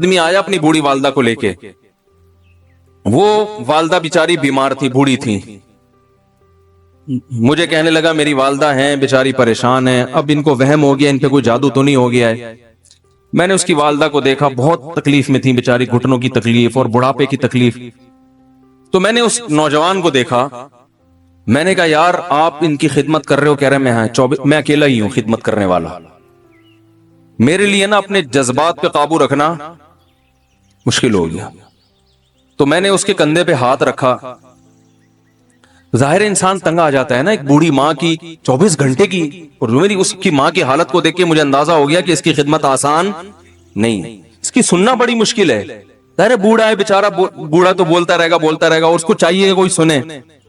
آدمی آیا اپنی بوڑھی والدہ کو لے کے. وہ والدہ بیچاری بیمار تھی, بوڑھی تھی. مجھے کہنے لگا میری والدہ ہیں بیچاری پریشان ہیں, اب ان کو وہم ہو گیا ان پہ کوئی جادو تو نہیں ہو گیا ہے. میں نے اس کی والدہ کو دیکھا, بہت تکلیف میں تھی بیچاری, گھٹنوں کی تکلیف اور بڑھاپے کی تکلیف. تو میں نے اس نوجوان کو دیکھا, میں نے کہا یار آپ ان کی خدمت کر رہے ہو؟ کہہ رہے میں اکیلا ہی ہوں خدمت کرنے والا. میرے لیے نا اپنے جذبات پہ قابو رکھنا مشکل ہو گیا. تو میں نے اس کے کندھے پہ ہاتھ رکھا. ظاہر انسان تنگ آ جاتا ہے نا, ایک بوڑھی ماں کی 24 گھنٹے کی, اور میری اس کی ماں کی حالت کو دیکھ کے مجھے اندازہ ہو گیا کہ اس کی خدمت آسان نہیں, اس کی سننا بڑی مشکل ہے. ظاہر بوڑھا ہے بیچارہ, بوڑھا تو بولتا رہے گا, اور اس کو چاہیے کہ کوئی سنے.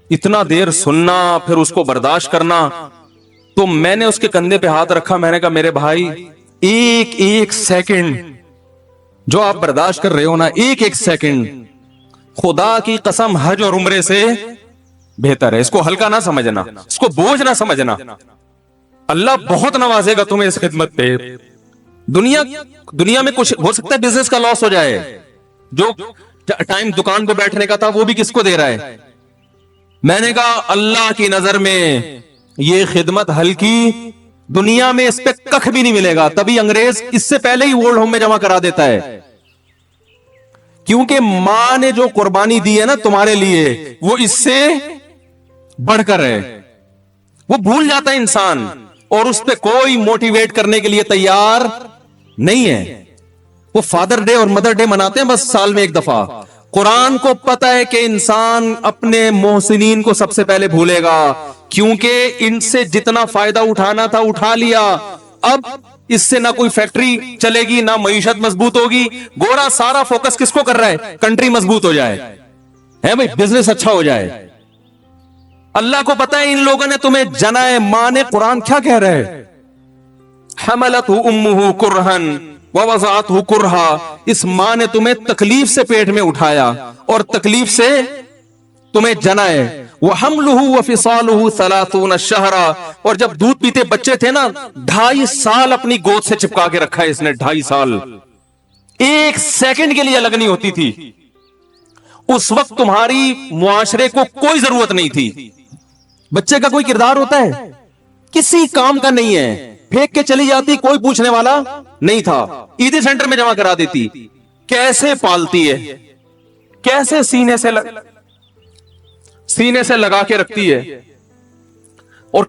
اتنا دیر سننا پھر اس کو برداشت کرنا. تو میں نے اس کے کندھے پہ ہاتھ رکھا, میں نے کہا میرے بھائی ایک ایک سیکنڈ جو آپ برداشت کر رہے ہو نا, ایک ایک سیکنڈ خدا کی قسم حج اور عمرے سے بہتر ہے. اس کو ہلکا نہ سمجھنا, اس کو بوجھ نہ سمجھنا. اللہ بہت نوازے گا تمہیں اس خدمت پہ. دنیا میں کچھ ہو سکتا ہے بزنس کا لاس ہو جائے, جو ٹائم دکان پہ بیٹھنے کا تھا وہ بھی کس کو دے رہا ہے. میں نے کہا اللہ کی نظر میں یہ خدمت ہلکی, دنیا میں اس پہ کخ بھی نہیں ملے گا. تبھی انگریز اس سے پہلے ہی اولڈ ہوم میں جمع کرا دیتا ہے, کیونکہ ماں نے جو قربانی دی ہے نا تمہارے لیے وہ اس سے بڑھ کر ہے. وہ بھول جاتا ہے انسان, اور اس پہ کوئی موٹیویٹ کرنے کے لیے تیار نہیں ہے. وہ فادر ڈے اور مدر ڈے مناتے ہیں بس سال میں ایک دفعہ. قرآن کو پتہ ہے کہ انسان اپنے محسنین کو سب سے پہلے بھولے گا, کیونکہ ان سے جتنا فائدہ اٹھانا تھا اٹھا لیا. اب اس سے نہ کوئی فیکٹری چلے گی, نہ معیشت مضبوط ہوگی. گورا سارا فوکس کس کو کر رہا ہے؟ کنٹری مضبوط ہو جائے, ہے بھائی, بزنس اچھا ہو جائے. اللہ کو پتہ ہے ان لوگوں نے تمہیں جنا ہے. ماں نے, قرآن کیا کہہ رہا ہے؟ حملتہ امہ کرہن ووضعتہ کرہا. اس ماں نے تمہیں تکلیف سے پیٹ میں اٹھایا اور تکلیف سے تمہیں جنا ہے. وحملہ وفصالہ 30 شہرا. اور جب دودھ پیتے بچے تھے نا 2.5 سال اپنی گود سے چپکا کے رکھا ہے اس نے, 2.5 سال. ایک سیکنڈ کے لیے الگ نہیں ہوتی تھی. اس وقت تمہاری معاشرے کو کوئی ضرورت نہیں تھی. بچے کا کوئی کردار ہوتا ہے؟ کسی کام کا نہیں ہے. پھینک کے چلی جاتی, کوئی پوچھنے والا نہیں تھا. عیدی سینٹر میں جمع کرا دیتی. کیسے پالتی ہے, کیسے سینے سے لگا کے رکھتی ہے. اور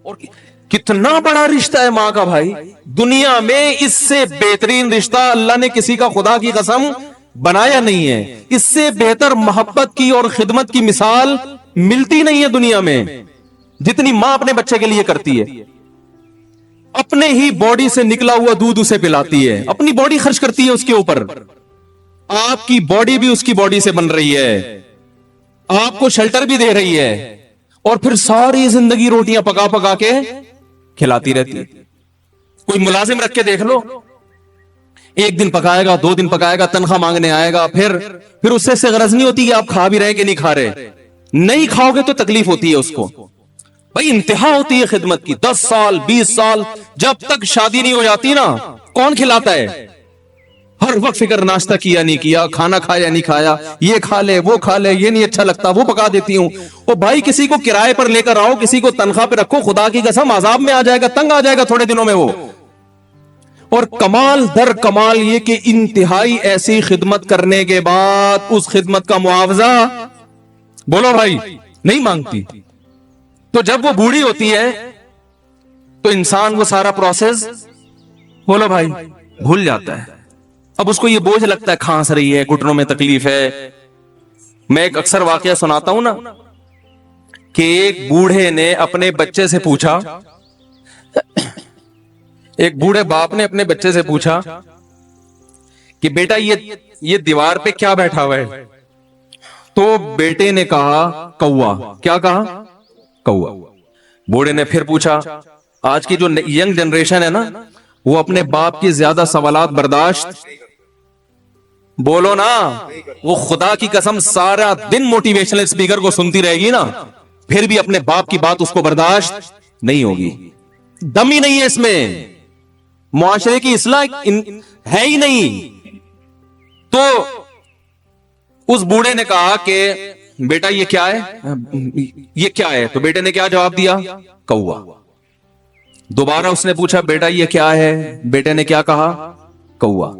کتنا بڑا رشتہ ہے ماں کا بھائی. دنیا میں اس سے بہترین رشتہ اللہ نے کسی کا خدا کی قسم بنایا نہیں ہے. اس سے بہتر محبت کی اور خدمت کی مثال ملتی نہیں ہے دنیا میں, جتنی ماں اپنے بچے کے لیے کرتی ہے. اپنے ہی باڈی سے نکلا ہوا دودھ اسے پلاتی ہے, اپنی باڈی خرچ کرتی ہے اس کے اوپر. آپ کی باڈی بھی اس کی باڈی سے بن رہی ہے, آپ کو شیلٹر بھی دے رہی ہے, اور پھر ساری زندگی روٹیاں پکا پکا کے کھلاتی رہتی ہے. کوئی ملازم رکھ کے دیکھ لو, 1 دن پکائے گا, 2 دن پکائے گا, تنخواہ مانگنے آئے گا. پھر اس سے غرض نہیں ہوتی کہ آپ کھا بھی رہے کہ نہیں کھا رہے. نہیں کھاؤ گے تو تکلیف ہوتی ہے اس کو. بھائی انتہا ہوتی ہے خدمت کی. 10 سال 20 سال جب تک شادی نہیں ہو جاتی نا, کون کھلاتا ہے؟ ہر وقت فکر, ناشتہ کیا نہیں کیا, کھانا کھایا نہیں کھایا, یہ کھا لے وہ کھا لے, یہ نہیں اچھا لگتا وہ پکا دیتی ہوں. اور بھائی کسی کو کرائے پر لے کر آؤ, کسی کو تنخواہ پہ رکھو, خدا کی قسم عذاب میں آ جائے گا, تنگ آ جائے گا تھوڑے دنوں میں وہ. اور کمال در کمال یہ کہ انتہائی ایسی خدمت کرنے کے بعد اس خدمت کا معاوضہ بولو بھائی نہیں مانگتی. تو جب وہ بوڑھی ہوتی ہے تو انسان وہ سارا پروسیس بولو بھائی بھول جاتا ہے. اب اس کو یہ بوجھ لگتا ہے, کھانس رہی ہے, گھٹنوں میں تکلیف ہے. میں ایک اکثر واقعہ سناتا ہوں نا, کہ ایک بوڑھے نے اپنے بچے سے پوچھا, ایک بوڑھے باپ نے اپنے بچے سے پوچھا کہ بیٹا یہ دیوار پہ کیا بیٹھا ہوا ہے؟ تو بیٹے نے کہا کوا. کیا کہا؟ کوا. بوڑھے نے پھر پوچھا, آج کی جو ینگ جنریشن ہے نا وہ اپنے باپ کی زیادہ سوالات برداشت بولو نا, وہ خدا کی قسم سارا دن موٹیویشنل اسپیکر کو سنتی رہے گی نا, پھر بھی اپنے باپ کی بات اس کو برداشت نہیں ہوگی. دم ہی نہیں ہے اس میں, معاشرے کی اصلاح ہے ہی نہیں. تو اس بوڑھے نے کہا کہ بیٹا یہ کیا ہے، یہ کیا ہے؟ تو بیٹے نے کیا جواب دیا؟ کوا۔ دوبارہ اس نے پوچھا بیٹا یہ کیا ہے؟ بیٹے نے کیا کہا؟ کوا۔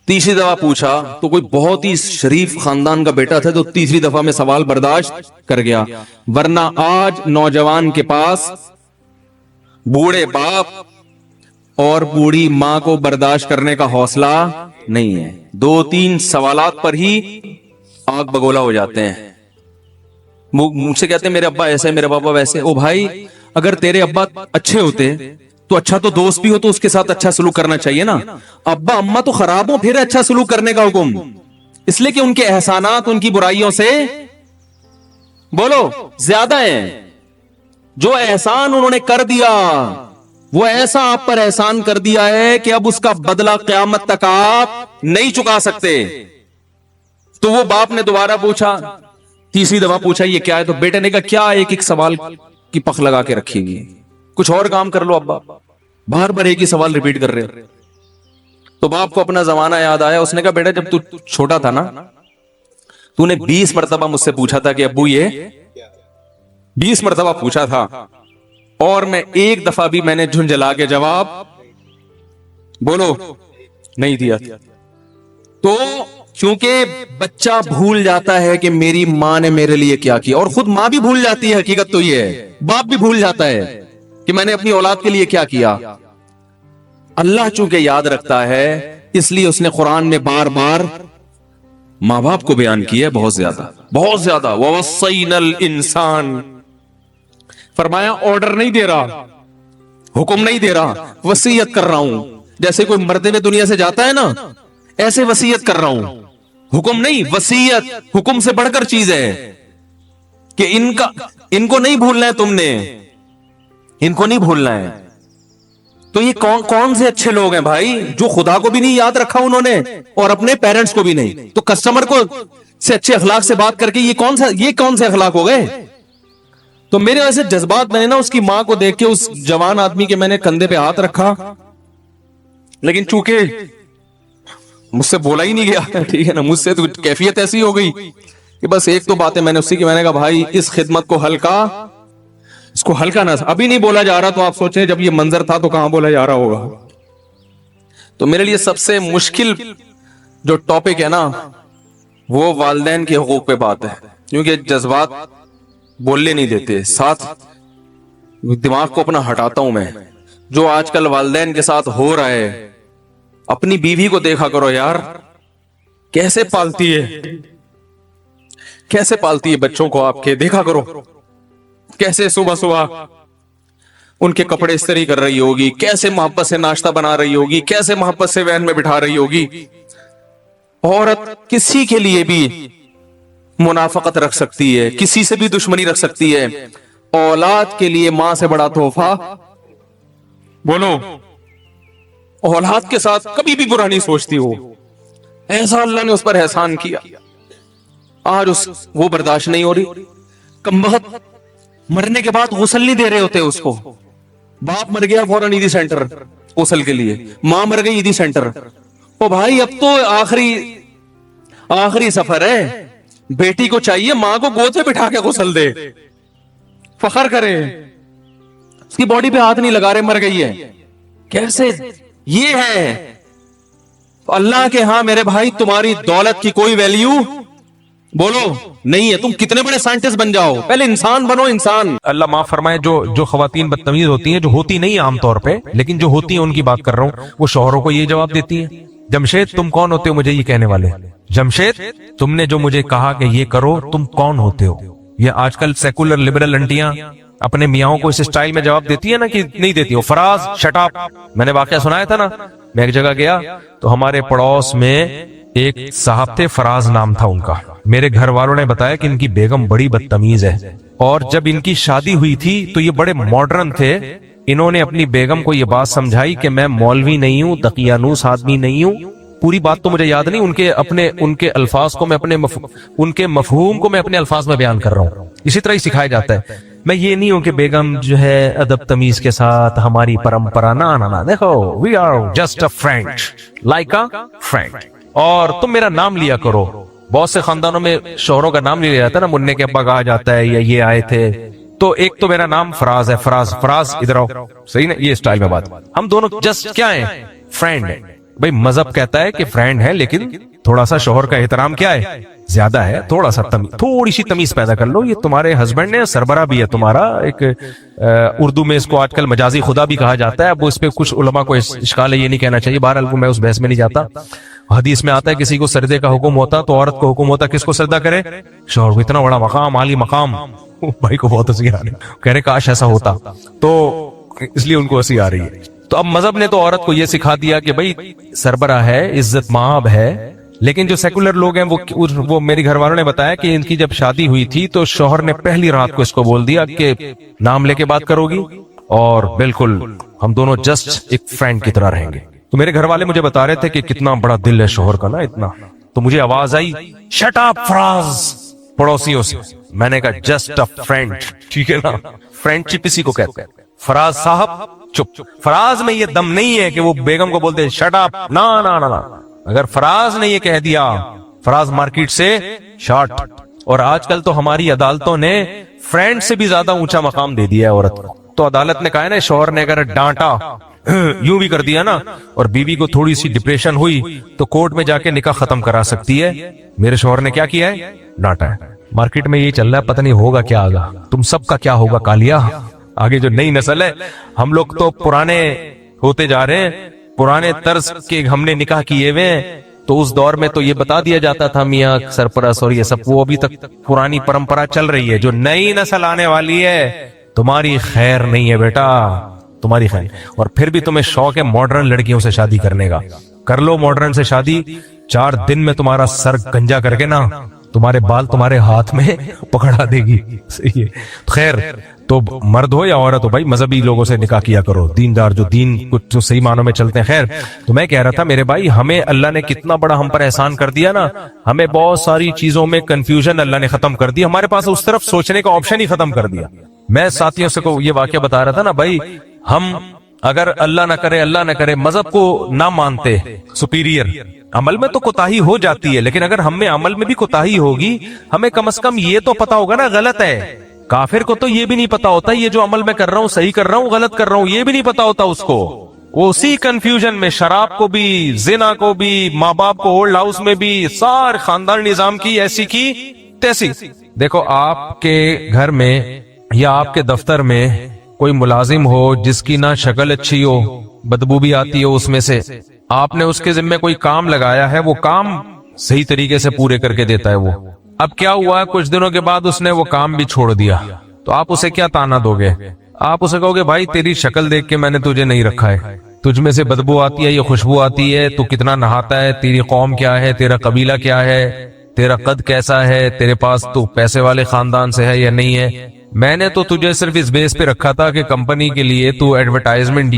تیسری دفعہ پوچھا تو کوئی بہت ہی شریف خاندان کا بیٹا تھا تو تیسری دفعہ میں سوال برداشت کر گیا، ورنہ آج نوجوان کے پاس بوڑھے باپ اور بوڑھی ماں کو برداشت کرنے کا حوصلہ نہیں ہے، 2-3 سوالات پر ہی آگ بگولا ہو جاتے ہیں۔ مجھ سے کہتے ہیں میرے ابا ایسے، میرے بابا ویسے۔ او بھائی، اگر تیرے ابا اچھے ہوتے تو اچھا تو دوست بھی ہو تو اس کے ساتھ اچھا سلوک کرنا چاہیے نا۔ ابا اما تو خراب ہو پھر اچھا سلوک کرنے کا حکم، اس لیے کہ ان کے احسانات ان کی برائیوں سے بولو زیادہ ہیں۔ جو احسان انہوں نے کر دیا وہ ایسا آپ پر احسان کر دیا ہے کہ اب اس کا بدلہ قیامت تک آپ نہیں چکا سکتے۔ تو وہ باپ نے دوبارہ پوچھا، تیسری دفعہ پوچھا یہ کیا ہے؟ تو بیٹے نے کہا کیا ایک سوال کی پخ لگا کے رکھی ہوئی، کچھ اور کام کر لو ابا، بار بار ایک ہی سوال ریپیٹ کر رہے۔ تو باپ کو اپنا زمانہ یاد آیا، اس نے کہا بیٹا جب تو چھوٹا تھا نا تو نے 20 مرتبہ مجھ سے پوچھا تھا کہ ابو یہ 20 مرتبہ پوچھا تھا اور میں ایک دفعہ بھی میں نے جھنجھلا کے جواب بولو نہیں دیا۔ تو کیونکہ بچہ بھول جاتا ہے کہ میری ماں نے میرے لیے کیا کیا، اور خود ماں بھی بھول جاتی ہے، حقیقت تو یہ ہے باپ بھی بھول جاتا ہے کہ میں نے اپنی اولاد کے لیے کیا کیا۔ اللہ چونکہ یاد رکھتا ہے اس لیے اس نے قرآن میں بار بار ماں باپ کو بیان کیا ہے، بہت زیادہ بہت زیادہ۔ وَوَصَّيْنَا الْإِنسَانَ، فرمایا آرڈر نہیں دے رہا، حکم نہیں دے رہا، وصیت کر رہا ہوں۔ جیسے کوئی مرتے ہوئے دنیا سے جاتا ہے نا، ایسے وصیت کر رہا ہوں، حکم نہیں، وصیت۔ حکم سے بڑھ کر چیز ہے کہ ان کو نہیں بھولنا ہے، تم نے ان کو نہیں بھولنا ہے۔ تو یہ کون سے اچھے لوگ ہیں بھائی جو خدا کو بھی نہیں یاد رکھا انہوں نے اور اپنے پیرنٹس کو بھی نہیں، تو کسٹمر کو سے اچھے اخلاق سے بات کر کے یہ کون سے اخلاق ہو گئے؟ تو میرے ویسے جذبات میں نے نا اس کی ماں کو دیکھ کے اس جوان آدمی کے میں نے کندھے پہ ہاتھ رکھا، لیکن چونکہ مجھ سے بولا ہی نہیں گیا، ٹھیک ہے نا، مجھ سے تو کیفیت ایسی ہو گئی کہ بس ایک تو باتیں میں نے اسی کی، میں نے کہا بھائی اس خدمت کو اس کو ہلکا نہ، ابھی نہیں بولا جا رہا تو آپ سوچیں جب یہ منظر تھا تو کہاں بولا جا رہا ہوگا۔ تو میرے لیے سب سے مشکل جو ٹاپک ہے نا وہ والدین کے حقوق پہ بات ہے، کیونکہ جذبات بولنے نہیں دیتے، ساتھ دماغ کو اپنا ہٹاتا ہوں میں۔ جو آج کل والدین کے ساتھ ہو رہا ہے، اپنی بیوی کو دیکھا کرو یار، کیسے پالتی ہے بچوں کو، آپ کے دیکھا کرو کیسے صبح صبح ان کے کپڑے استری کر رہی ہوگی، کیسے محبت سے ناشتہ بنا رہی ہوگی، کیسے محبت سے وین میں بٹھا رہی ہوگی۔ عورت کسی کے لیے بھی منافقت رکھ سکتی ہے، کسی سے بھی دشمنی رکھ سکتی ہے، اولاد کے لیے ماں سے بڑا تحفہ بولو اولاد کے ساتھ کبھی بھی برا نہیں سوچتی ہو، ایسا اللہ نے اس پر احسان کیا، آج وہ برداشت نہیں ہو رہی۔ کمبخت مرنے کے بعد غسل نہیں دے رہے ہوتے اس کو، باپ مر گیا فوراً عیدی سینٹر غسل کے لیے، ماں مر گئی عیدی سینٹر۔ او بھائی اب تو آخری سفر ہے، بیٹی کو چاہیے ماں کو گود میں بٹھا کے غسل دے، فخر کرے، اس کی باڈی پہ ہاتھ نہیں لگا رہے، مر گئی ہے۔ کیسے یہ ہے اللہ کے ہاں میرے بھائی، تمہاری دولت کی کوئی ویلیو بولو نہیں ہے، تم کتنے بڑے سائنٹسٹ بن جاؤ، پہلے انسان بنو، انسان۔ اللہ معاف فرمائے، جو خواتین بدتمیز ہوتی ہیں، جو ہوتی نہیں عام طور پہ لیکن جو ہوتی ہیں ان کی بات کر رہا ہوں، وہ شوہروں کو یہ جواب دیتی ہیں، جمشید تم کون ہوتے ہو مجھے یہ کہنے والے؟ جمشید تم نے جو مجھے کہا کہ یہ کرو، تم کون ہوتے ہو؟ یہ آج کل سیکولر لبرل انٹیاں اپنے میاں کو اس اسٹائل میں جواب دیتی ہے نا کہ نہیں دیتی ہو، فراز شٹ اپ۔ میں نے واقعہ سنایا تھا نا، میں ایک جگہ گیا تو ہمارے پڑوس میں ایک صاحب تھے، فراز نام تھا ان کا، میرے گھر والوں نے بتایا کہ ان کی بیگم بڑی بدتمیز ہے، اور جب ان کی شادی ہوئی تھی تو یہ بڑے ماڈرن تھے، انہوں نے اپنی بیگم کو یہ بات سمجھائی کہ میں مولوی نہیں ہوں، دقیانوس آدمی نہیں ہوں، پوری بات تو مجھے یاد نہیں، ان کے الفاظ کو میں ان کے مفہوم کو میں اپنے الفاظ میں بیان کر رہا ہوں، اسی طرح ہی سکھایا جاتا ہے۔ میں یہ نہیں ہوں کہ بیگم جو ہے ادب تمیز کے ساتھ ہماری پرمپرا، نہ دیکھو we are just a friend, like a friend, اور تم میرا نام لیا کرو. بہت سے خاندانوں میں شوہروں کا نام نہیں لیا جاتا نا, منع کے ابا کہا جاتا ہے یا یہ آئے تھے. تو ایک تو میرا نام فراز ہے, فراز ادھر آؤ, صحیح نا, یہ اسٹائل میں بات. ہم دونوں جسٹ کیا ہیں, فرینڈ ہیں. بھائی مذہب کہتا ہے کہ فرینڈ ہے, لیکن تھوڑا سا شوہر کا احترام کیا ہے, زیادہ ہے. تھوڑا سا تھوڑی سی تمیز پیدا کر لو. یہ تمہارے ہسبینڈ نے, سربراہ بھی ہے تمہارا, ایک اردو میں اس کو آج کل مجازی خدا بھی کہا جاتا ہے. اب اس پہ کچھ علماء کو اشکال ہے, یہ نہیں کہنا چاہیے. بہرحال میں اس بحث میں نہیں جاتا. حدیث میں آتا ہے کسی کو سردے کا حکم ہوتا تو عورت کو حکم ہوتا کس کو سردہ کرے, شوہر کو. اتنا بڑا مقام, عالی مقام. بھائی کو بہت ہنسی آ رہی, کہہ رہے کاش ایسا ہوتا, تو اس لیے ان کو ہنسی آ رہی ہے. تو اب مذہب نے تو عورت کو یہ سکھا دیا کہ بھائی سربراہ ہے, عزت مآب ہے. لیکن جو سیکولر لوگ ہیں وہ میری گھر والوں نے بتایا کہ ان کی جب شادی ہوئی تھی تو شوہر نے پہلی رات کو اس کو بول دیا کہ نام لے کے بات کرو گی, اور بالکل ہم دونوں جسٹ ایک فرینڈ کی طرح رہیں گے. تو میرے گھر والے مجھے بتا رہے تھے کہ کتنا بڑا دل ہے شوہر کا نا, اتنا. تو مجھے آواز آئی, شٹ اپ فراز, پڑوسیوں سے. میں نے کہا جسٹ اے فرینڈ, ٹھیک ہے نا, فرینڈ شپ اسی کو کہتے ہیں. فراز صاحب چپ. فراز میں یہ دم نہیں ہے کہ وہ بیگم کو بولتے شٹ اپ, نا نا نا. اگر فراز نے یہ کہہ دیا, فراز مارکیٹ سے شارٹ. اور آج کل تو ہماری عدالتوں نے فرینڈ سے بھی زیادہ اونچا مقام دے دیا ہے عورت کو. تو عدالت نے کہا ہے نا, شوہر نے اگر ڈانٹا, یوں بھی کر دیا نا, اور بیوی کو تھوڑی سی ڈپریشن ہوئی تو کورٹ میں جا کے نکاح ختم کرا سکتی ہے. میرے شوہر نے کیا کیا ہے, ڈانٹا ہے. مارکیٹ میں یہی چل رہا ہے, پتہ نہیں ہوگا کیا آگا. تم سب کا کیا ہوگا کالیا, آگے جو نئی نسل ہے. ہم لوگ تو پرانے ہوتے جا رہے ہیں, پرانے طرز کے ہم نے نکاح کیے ہوئے ہیں. تو اس دور میں تو یہ بتا دیا جاتا تھا میاں سرپرست اور یہ سب, وہ ابھی تک پرانی پرمپرا چل رہی ہے. جو نئی نسل آنے والی ہے, تمہاری خیر نہیں ہے بیٹا, تمہاری خیر. اور پھر بھی تمہیں شوق ہے ماڈرن لڑکیوں سے شادی کرنے کا, کر لو ماڈرن سے شادی. 4 دن میں تمہارا سر گنجا کر کے نا, تمہارے بال تمہارے ہاتھ میں پکڑا دے گی. صحیح ہے. خیر, تو مرد ہو یا عورت ہو, بھائی مذہبی لوگوں سے نکاح کیا کرو, دیندار جو دین کچھ جو صحیح معنوں میں چلتے ہیں. خیر, تو میں کہہ رہا تھا میرے بھائی, ہمیں اللہ نے کتنا بڑا ہم پر احسان کر دیا نا. ہمیں بہت ساری چیزوں میں کنفیوژن اللہ نے ختم کر دی, ہمارے پاس اس طرف سوچنے کا آپشن ہی ختم کر دیا. میں ساتھیوں سے کو یہ واقعہ بتا رہا تھا نا, بھائی ہم اگر اللہ نہ کرے مذہب کو نہ مانتے سپیریئر, عمل میں تو کوتاہی ہو جاتی ہے, لیکن اگر ہم میں عمل میں بھی کوتاہی ہوگی, ہمیں کم از کم یہ تو پتا ہوگا نا غلط ہے. کافر کو تو یہ بھی نہیں پتا ہوتا یہ جو عمل میں کر رہا ہوں صحیح کر رہا ہوں غلط کر رہا ہوں, یہ بھی نہیں پتا ہوتا اس کو. وہ اسی کنفیوژن میں شراب کو بھی, زنا کو بھی, ماں باپ کو اولڈ ہاؤس میں بھی, سارے خاندان نظام کی ایسی کی تیسی. دیکھو آپ کے گھر میں یا آپ کے دفتر میں کوئی ملازم ہو جس کی نہ شکل اچھی ہو, بدبو بھی آتی ہو اس میں سے, آپ نے اس کے ذمہ کوئی کام لگایا ہے, وہ کام صحیح طریقے سے پورے کر کے دیتا ہے وہ. اب کیا ہوا, کچھ دنوں کے بعد اس نے وہ کام بھی چھوڑ دیا, تو آپ اسے کیا تانا دو گے؟ آپ اسے کہو گے بھائی تیری شکل دیکھ کے میں نے تجھے نہیں رکھا ہے, تجھ میں سے بدبو آتی ہے, یہ خوشبو آتی ہے, تو کتنا نہاتا ہے, تیری قوم کیا ہے, تیرا قبیلہ کیا ہے, تیرا قد کیسا ہے, تیرے پاس تو پیسے والے خاندان سے ہے یا نہیں ہے. میں نے تو تجھے صرف اس بیس پہ رکھا تھا کہ کمپنی کے لیے تو ایڈورٹائزمنٹ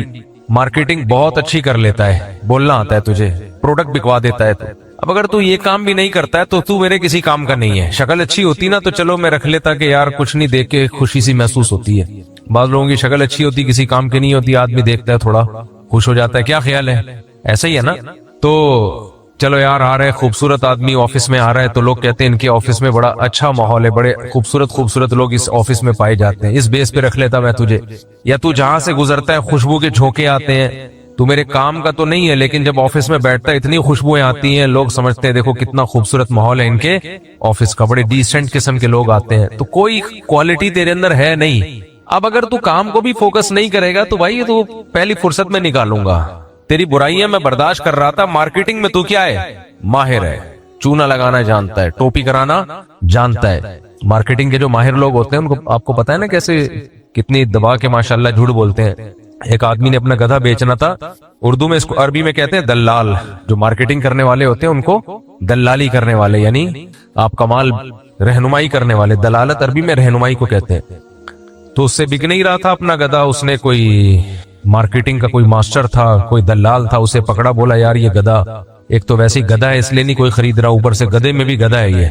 مارکیٹنگ بہت اچھی کر لیتا ہے, بولنا آتا ہے تجھے, پروڈکٹ بکوا دیتا ہے تو. اب اگر تو یہ کام بھی نہیں کرتا ہے تو میرے کسی کام کا نہیں ہے. شکل اچھی ہوتی نا تو چلو میں رکھ لیتا کہ یار کچھ نہیں, دیکھ کے خوشی سی محسوس ہوتی ہے. بعض لوگوں کی شکل اچھی ہوتی, کسی کام کی نہیں ہوتی, آدمی دیکھتا ہے تھوڑا خوش ہو جاتا ہے. کیا خیال ہے, ایسا ہی ہے نا؟ تو چلو یار آ رہے خوبصورت آدمی آفس میں آ رہا ہے تو لوگ کہتے ہیں ان کے آفس میں بڑا اچھا ماحول ہے, بڑے خوبصورت لوگ اس آفس میں پائے جاتے ہیں, اس بیس پہ رکھ لیتا میں تجھے. یا تو جہاں سے گزرتا ہے خوشبو کے جھونکے آتے ہیں, تو میرے کام کا تو نہیں ہے لیکن جب آفس میں بیٹھتا ہے اتنی خوشبوئیں آتی ہیں, لوگ سمجھتے ہیں دیکھو کتنا خوبصورت ماحول ہے ان کے آفس کا, بڑے ڈیسنٹ قسم کے لوگ آتے ہیں. تو کوئی کوالٹی تیرے اندر ہے نہیں. اب اگر تو کام کو بھی فوکس نہیں کرے گا تو بھائی تو پہلی فرصت میں نکالوں گا. تیری برائیاں میں برداشت کر رہا تھا, مارکیٹنگ میں تو کیا ہے, ماہر ہے, چونا لگانا جانتا ہے, ٹوپی کرانا جانتا ہے. مارکیٹنگ کے جو ماہر لوگ ہوتے ہیں ان کو آپ کو پتا ہے نا کیسے کتنی دبا کے ماشاءاللہ جھوٹ بولتے ہیں. ایک آدمی نے اپنا گدھا بیچنا تھا, اردو میں اس کو عربی میں کہتے ہیں دلال. جو مارکیٹنگ کرنے والے ہوتے ہیں ان کو دلالی کرنے والے, یعنی آپ کا مال رہنمائی کرنے والے. دلالت عربی میں رہنمائی کو کہتے ہیں. تو اس سے بک نہیں رہا تھا اپنا گدھا, اس نے کوئی مارکیٹنگ کا کوئی ماسٹر تھا, کوئی دلال تھا, اسے پکڑا, بولا یار یہ گدھا ایک تو ویسے ہی گدھا ہے اس لیے نہیں کوئی خرید رہا, اوپر سے گدھے میں بھی گدھا ہے یہ.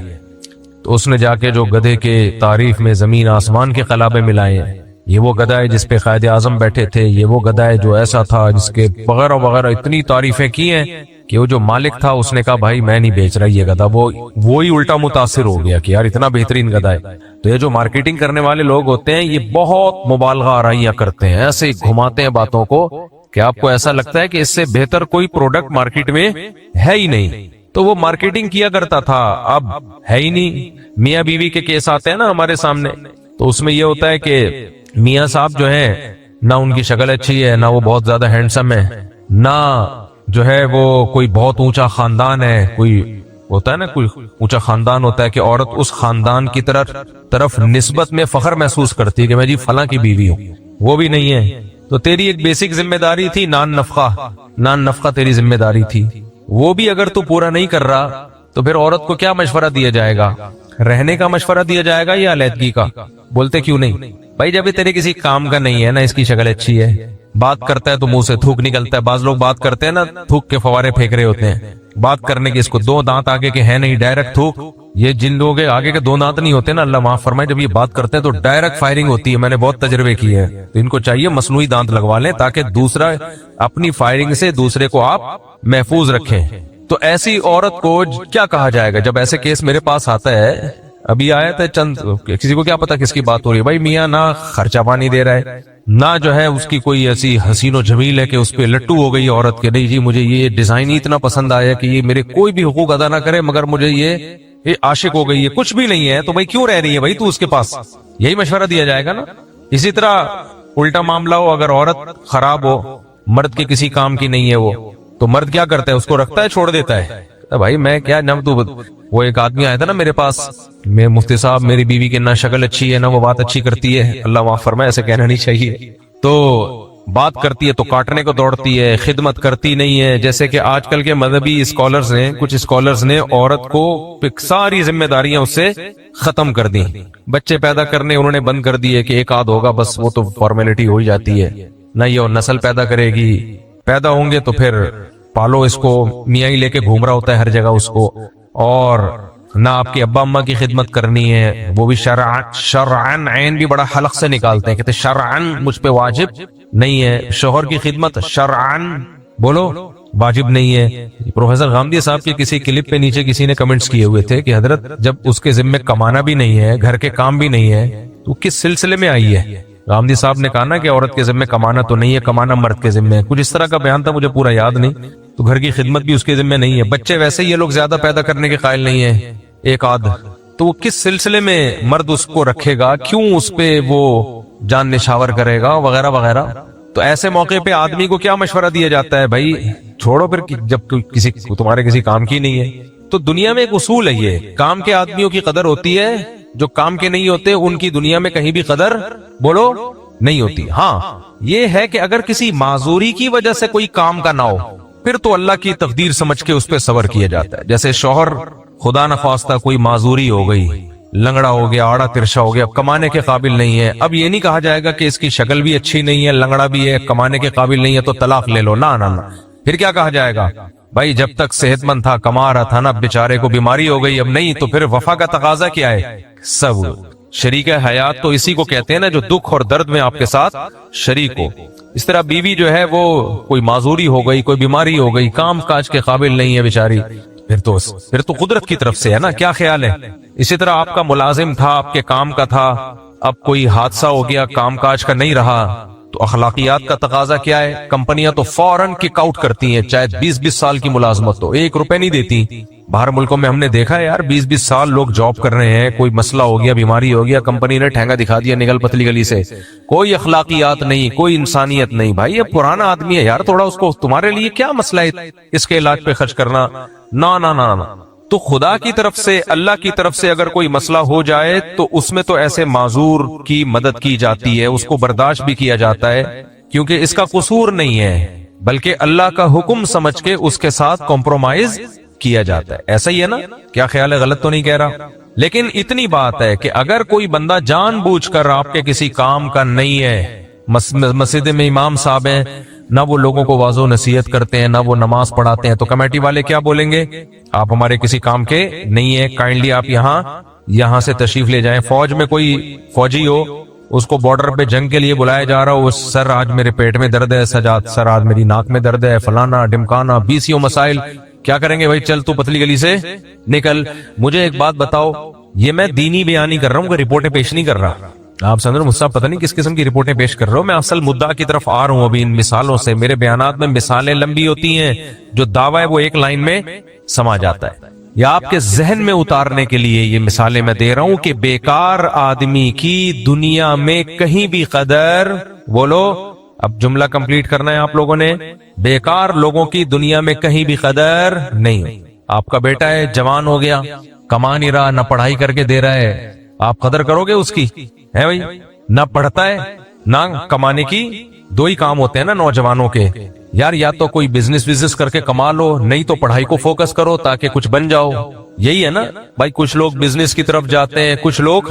تو اس نے جا کے جو گدھے کے تعریف میں زمین آسمان کے قلابے ملائے, یہ وہ گدھا ہے جس پہ قائد اعظم بیٹھے تھے, یہ وہ گدھا ہے جو ایسا تھا, جس کے وغیرہ وغیرہ اتنی تعریفیں کی ہیں کہ وہ جو مالک تھا اس نے کہا بھائی میں نہیں بیچ رہا یہ گدھا, وہی الٹا متاثر ہو گیا کہ یار اتنا بہترین گدھا ہے. تو یہ جو مارکیٹنگ کرنے والے لوگ ہوتے ہیں یہ بہت مبالغہ آرائیاں کرتے ہیں, ایسے گھماتے ہیں باتوں کو کہ آپ کو ایسا لگتا ہے کہ اس سے بہتر کوئی پروڈکٹ مارکیٹ میں ہے ہی نہیں. تو وہ مارکیٹنگ کیا کرتا تھا, اب ہے ہی نہیں. میاں بیوی کے کیس آتے ہیں نا ہمارے سامنے, تو اس میں یہ ہوتا ہے کہ میاں صاحب جو ہے نہ ان کی شکل اچھی ہے, نہ وہ بہت زیادہ ہینڈسم ہے, نہ جو ہے وہ کوئی بہت اونچا خاندان ہے. کوئی ہوتا ہے نا کوئی اونچا خاندان ہوتا ہے کہ عورت اس خاندان کی طرف نسبت میں فخر محسوس کرتی ہے کہ میں جی فلاں کی بیوی ہوں, وہ بھی نہیں ہے. تو تیری ایک بیسک ذمہ داری تھی نان نفقہ تیری ذمہ داری تھی, وہ بھی اگر تو پورا نہیں کر رہا تو پھر عورت کو کیا مشورہ دیا جائے گا؟ رہنے کا مشورہ دیا جائے گا یا علیحدگی کا؟ بولتے کیوں نہیں بھائی, جب یہ تیرے کسی کام کا نہیں ہے, نا اس کی شکل اچھی ہے, بات کرتا ہے تو منہ سے تھوک نکلتا ہے. بعض لوگ بات کرتے ہیں نا تھوک کے فوارے پھینک رہے ہوتے ہیں, بات کرنے کے اس کو دو دانت آگے کے ہیں نہیں, ڈائریکٹ تھوک. یہ جن لوگوں کے آگے کے دو دانت نہیں ہوتے نا, اللہ معاف فرمائے, جب یہ بات کرتے ہیں تو ڈائریکٹ فائرنگ ہوتی ہے. میں نے بہت تجربے کیے ہیں. تو ان کو چاہیے مصنوعی دانت لگوا لیں تاکہ دوسرا اپنی فائرنگ سے دوسرے کو آپ محفوظ رکھیں. تو ایسی عورت کو کیا کہا جائے گا؟ جب ایسے کیس میرے پاس آتا ہے, ابھی آیا تھا چند, کسی کو کیا پتا کس کی بات ہو رہی ہے. بھائی میاں نہ خرچہ پانی دے رہا ہے, نہ جو ہے اس کی کوئی ایسی حسین و جمیل ہے کہ اس پہ لٹو ہو گئی عورت کے, نہیں جی مجھے یہ ڈیزائن ہی اتنا پسند آیا کہ یہ میرے کوئی بھی حقوق ادا نہ کرے مگر مجھے یہ عاشق ہو گئی ہے. کچھ بھی نہیں ہے تو بھائی کیوں رہ رہی ہے بھائی تو اس کے پاس؟ یہی مشورہ دیا جائے گا نا. اسی طرح الٹا معاملہ ہو, اگر عورت خراب ہو, مرد کے کسی کام کی نہیں ہے وہ, تو مرد کیا کرتا ہے؟ اس کو رکھتا ہے, چھوڑ دیتا ہے. بھائی میں کیا نم تو, وہ ایک آدمی آیا تھا نا میرے پاس, میں مفتی صاحب میری بیوی کی نہ شکل اچھی ہے نہ وہ بات اچھی کرتی ہے, اللہ معاف فرمائے ایسے کہنا نہیں چاہیے, تو بات کرتی ہے تو کاٹنے کو دوڑتی ہے, خدمت کرتی نہیں ہے. جیسے کہ آج کل کے مذہبی اسکالرز نے, کچھ اسکالرز نے عورت کو ساری ذمہ داریاں اس سے ختم کر دی. بچے پیدا کرنے انہوں نے بند کر دیے کہ ایک آدھ ہوگا بس, وہ تو فارمیلٹی ہو ہی جاتی ہے. نہ یہ نسل پیدا کرے گی, پیدا ہوں گے تو پھر پالو اس کو, میاں ہی لے کے گھوم رہا ہوتا ہے ہر جگہ اس کو. اور نہ آپ کے ابا اماں کی خدمت کرنی ہے, وہ بھی شرعن عین بھی بڑا حلق سے نکالتے ہیں, کہتے شرعن مجھ پہ واجب نہیں ہے. شوہر کی خدمت شرعن بولو واجب نہیں ہے. پروفیسر غامدی صاحب کے کسی کلپ پہ نیچے کسی نے کمنٹس کیے ہوئے تھے کہ حضرت جب اس کے ذمہ کمانا بھی نہیں ہے, گھر کے کام بھی نہیں ہے, تو کس سلسلے میں آئی ہے؟ غامدی صاحب نے کہا نا کہ عورت کے ذمہ کمانا تو نہیں ہے, کمانا مرد کے ذمہ ہے. کچھ اس طرح کا بیان تھا, مجھے پورا یاد نہیں. تو گھر کی خدمت بھی اس کے ذمہ نہیں ہے. بچے ویسے یہ لوگ زیادہ پیدا کرنے کے قائل نہیں ہیں, ایک آدھ, تو وہ کس سلسلے میں مرد اس کو رکھے گا؟ کیوں اس پہ وہ جان نشاور کرے گا وغیرہ وغیرہ. تو ایسے موقع پہ آدمی کو کیا مشورہ دیا جاتا ہے؟ بھائی چھوڑو پھر, جب تمہارے کسی کام کی نہیں ہے. تو دنیا میں ایک اصول ہے, یہ کام کے آدمیوں کی قدر ہوتی ہے, جو کام کے نہیں ہوتے ان کی دنیا میں کہیں بھی قدر بولو نہیں ہوتی. ہاں یہ ہے کہ اگر کسی معذوری کی وجہ سے کوئی کام کا نہ ہو, پھر تو اللہ کی تقدیر سمجھ کے اس پہ صبر کیا جاتا ہے. جیسے شوہر خدا نخواستہ کوئی معذوری ہو گئی, لنگڑا ہو گیا, آڑا ترشا ہو گیا, اب کمانے کے قابل نہیں ہے. اب یہ نہیں کہا جائے گا کہ اس کی شکل بھی اچھی نہیں ہے, لنگڑا بھی ہے, کمانے کے قابل نہیں ہے تو طلاق لے لو. نہ نہ نہ, پھر کیا کہا جائے گا؟ بھائی جب تک صحت مند تھا, کما رہا تھا نا, بیچارے کو بیماری ہو گئی, اب نہیں, تو پھر وفا کا تقاضا کیا ہے؟ سب شریک حیات تو اسی کو کہتے ہیں نا جو دکھ اور درد میں آپ کے ساتھ شریک ہو. اس طرح بیوی جو ہے وہ کوئی معذوری ہو گئی, کوئی بیماری ہو گئی, کام کاج کے قابل نہیں ہے بیچاری, پھر تو قدرت کی طرف سے ہے نا. کیا خیال ہے؟ اسی طرح آپ کا ملازم تھا, آپ کے کام کا تھا, اب کوئی حادثہ ہو گیا, کام کاج کا نہیں رہا, تو اخلاقیات کا تقاضا کیا ہے؟ کمپنیاں تو فوراً کک آؤٹ کرتی ہیں, چاہے 20-20 سال کی ملازمت ہو, 1 روپے نہیں دیتی. باہر ملکوں میں ہم نے دیکھا ہے یار, 20-20 سال لوگ جاب کر رہے ہیں, کوئی مسئلہ ہو گیا, بیماری ہو گیا, کمپنی نے ٹھینگا دکھا دیا, نکل پتلی گلی سے. کوئی اخلاقیات نہیں, کوئی انسانیت نہیں. بھائی یہ پرانا آدمی ہے یار, تھوڑا اس کو, تمہارے لیے کیا مسئلہ ہے اس کے علاج پہ خرچ کرنا؟ نا نا نا نا. تو خدا کی طرف سے, اللہ کی طرف سے اگر کوئی مسئلہ ہو جائے تو اس میں تو ایسے معذور کی مدد کی جاتی ہے, اس کو برداشت بھی کیا جاتا ہے, کیونکہ اس کا قصور نہیں ہے, بلکہ اللہ کا حکم سمجھ کے اس کے ساتھ کمپرومائز کیا جاتا ہے. ایسا ہی ہے نا؟ کیا خیال ہے؟ غلط تو نہیں کہہ رہا. لیکن اتنی بات ہے کہ اگر کوئی بندہ جان بوجھ کر آپ کے کسی کام کا نہیں ہے, مسجد میں امام صاحب ہیں, نہ وہ لوگوں کو واضح و نصیحت کرتے ہیں, نہ وہ نماز پڑھاتے ہیں, تو کمیٹی والے کیا بولیں گے؟ آپ ہمارے کسی کام کے نہیں ہے, کائنڈلی آپ یہاں سے تشریف لے جائیں. فوج میں کوئی فوجی ہو اس کو بارڈر پہ جنگ کے لیے بلایا جا رہا ہو, سر آج میرے پیٹ میں درد ہے, سجاد سر آج میری ناک میں درد ہے, فلانا ڈمکانا, 20 مسائل, کیا کریں گے بھائی, چل تو پتلی گلی سے نکل. مجھے ایک بات بتاؤ, یہ میں دینی بیان نہیں کر رہا ہوں, کوئی رپورٹیں پیش نہیں کر رہا. آپ سمجھ رہے مجھ سے پتہ نہیں کس قسم کی رپورٹیں پیش کر رہا ہوں, میں اصل مدعا کی طرف آ رہا ہوں ابھی ان مثالوں سے. میرے بیانات میں مثالیں لمبی ہوتی ہیں, جو دعویٰ ہے وہ ایک لائن میں سما جاتا ہے. یا آپ کے ذہن میں اتارنے کے لیے یہ مثالیں میں دے رہا ہوں کہ بیکار آدمی کی دنیا میں کہیں بھی قدر, بولو اب جملہ کمپلیٹ کرنا ہے آپ لوگوں نے, بیکار لوگوں کی دنیا میں کہیں بھی قدر نہیں. آپ کا بیٹا ہے, جوان ہو گیا, کما نہیں رہا, نہ پڑھائی کر کے دے رہا ہے, آپ قدر کرو گے اس کی ہے بھائی؟ نہ پڑھتا ہے نہ کمانے کی. دو ہی کام ہوتے ہیں نا نوجوانوں کے یار, یا تو کوئی بزنس کر کے کما لو, نہیں تو پڑھائی کو فوکس کرو تاکہ کچھ بن جاؤ. یہی ہے نا بھائی, کچھ لوگ بزنس کی طرف جاتے ہیں, کچھ لوگ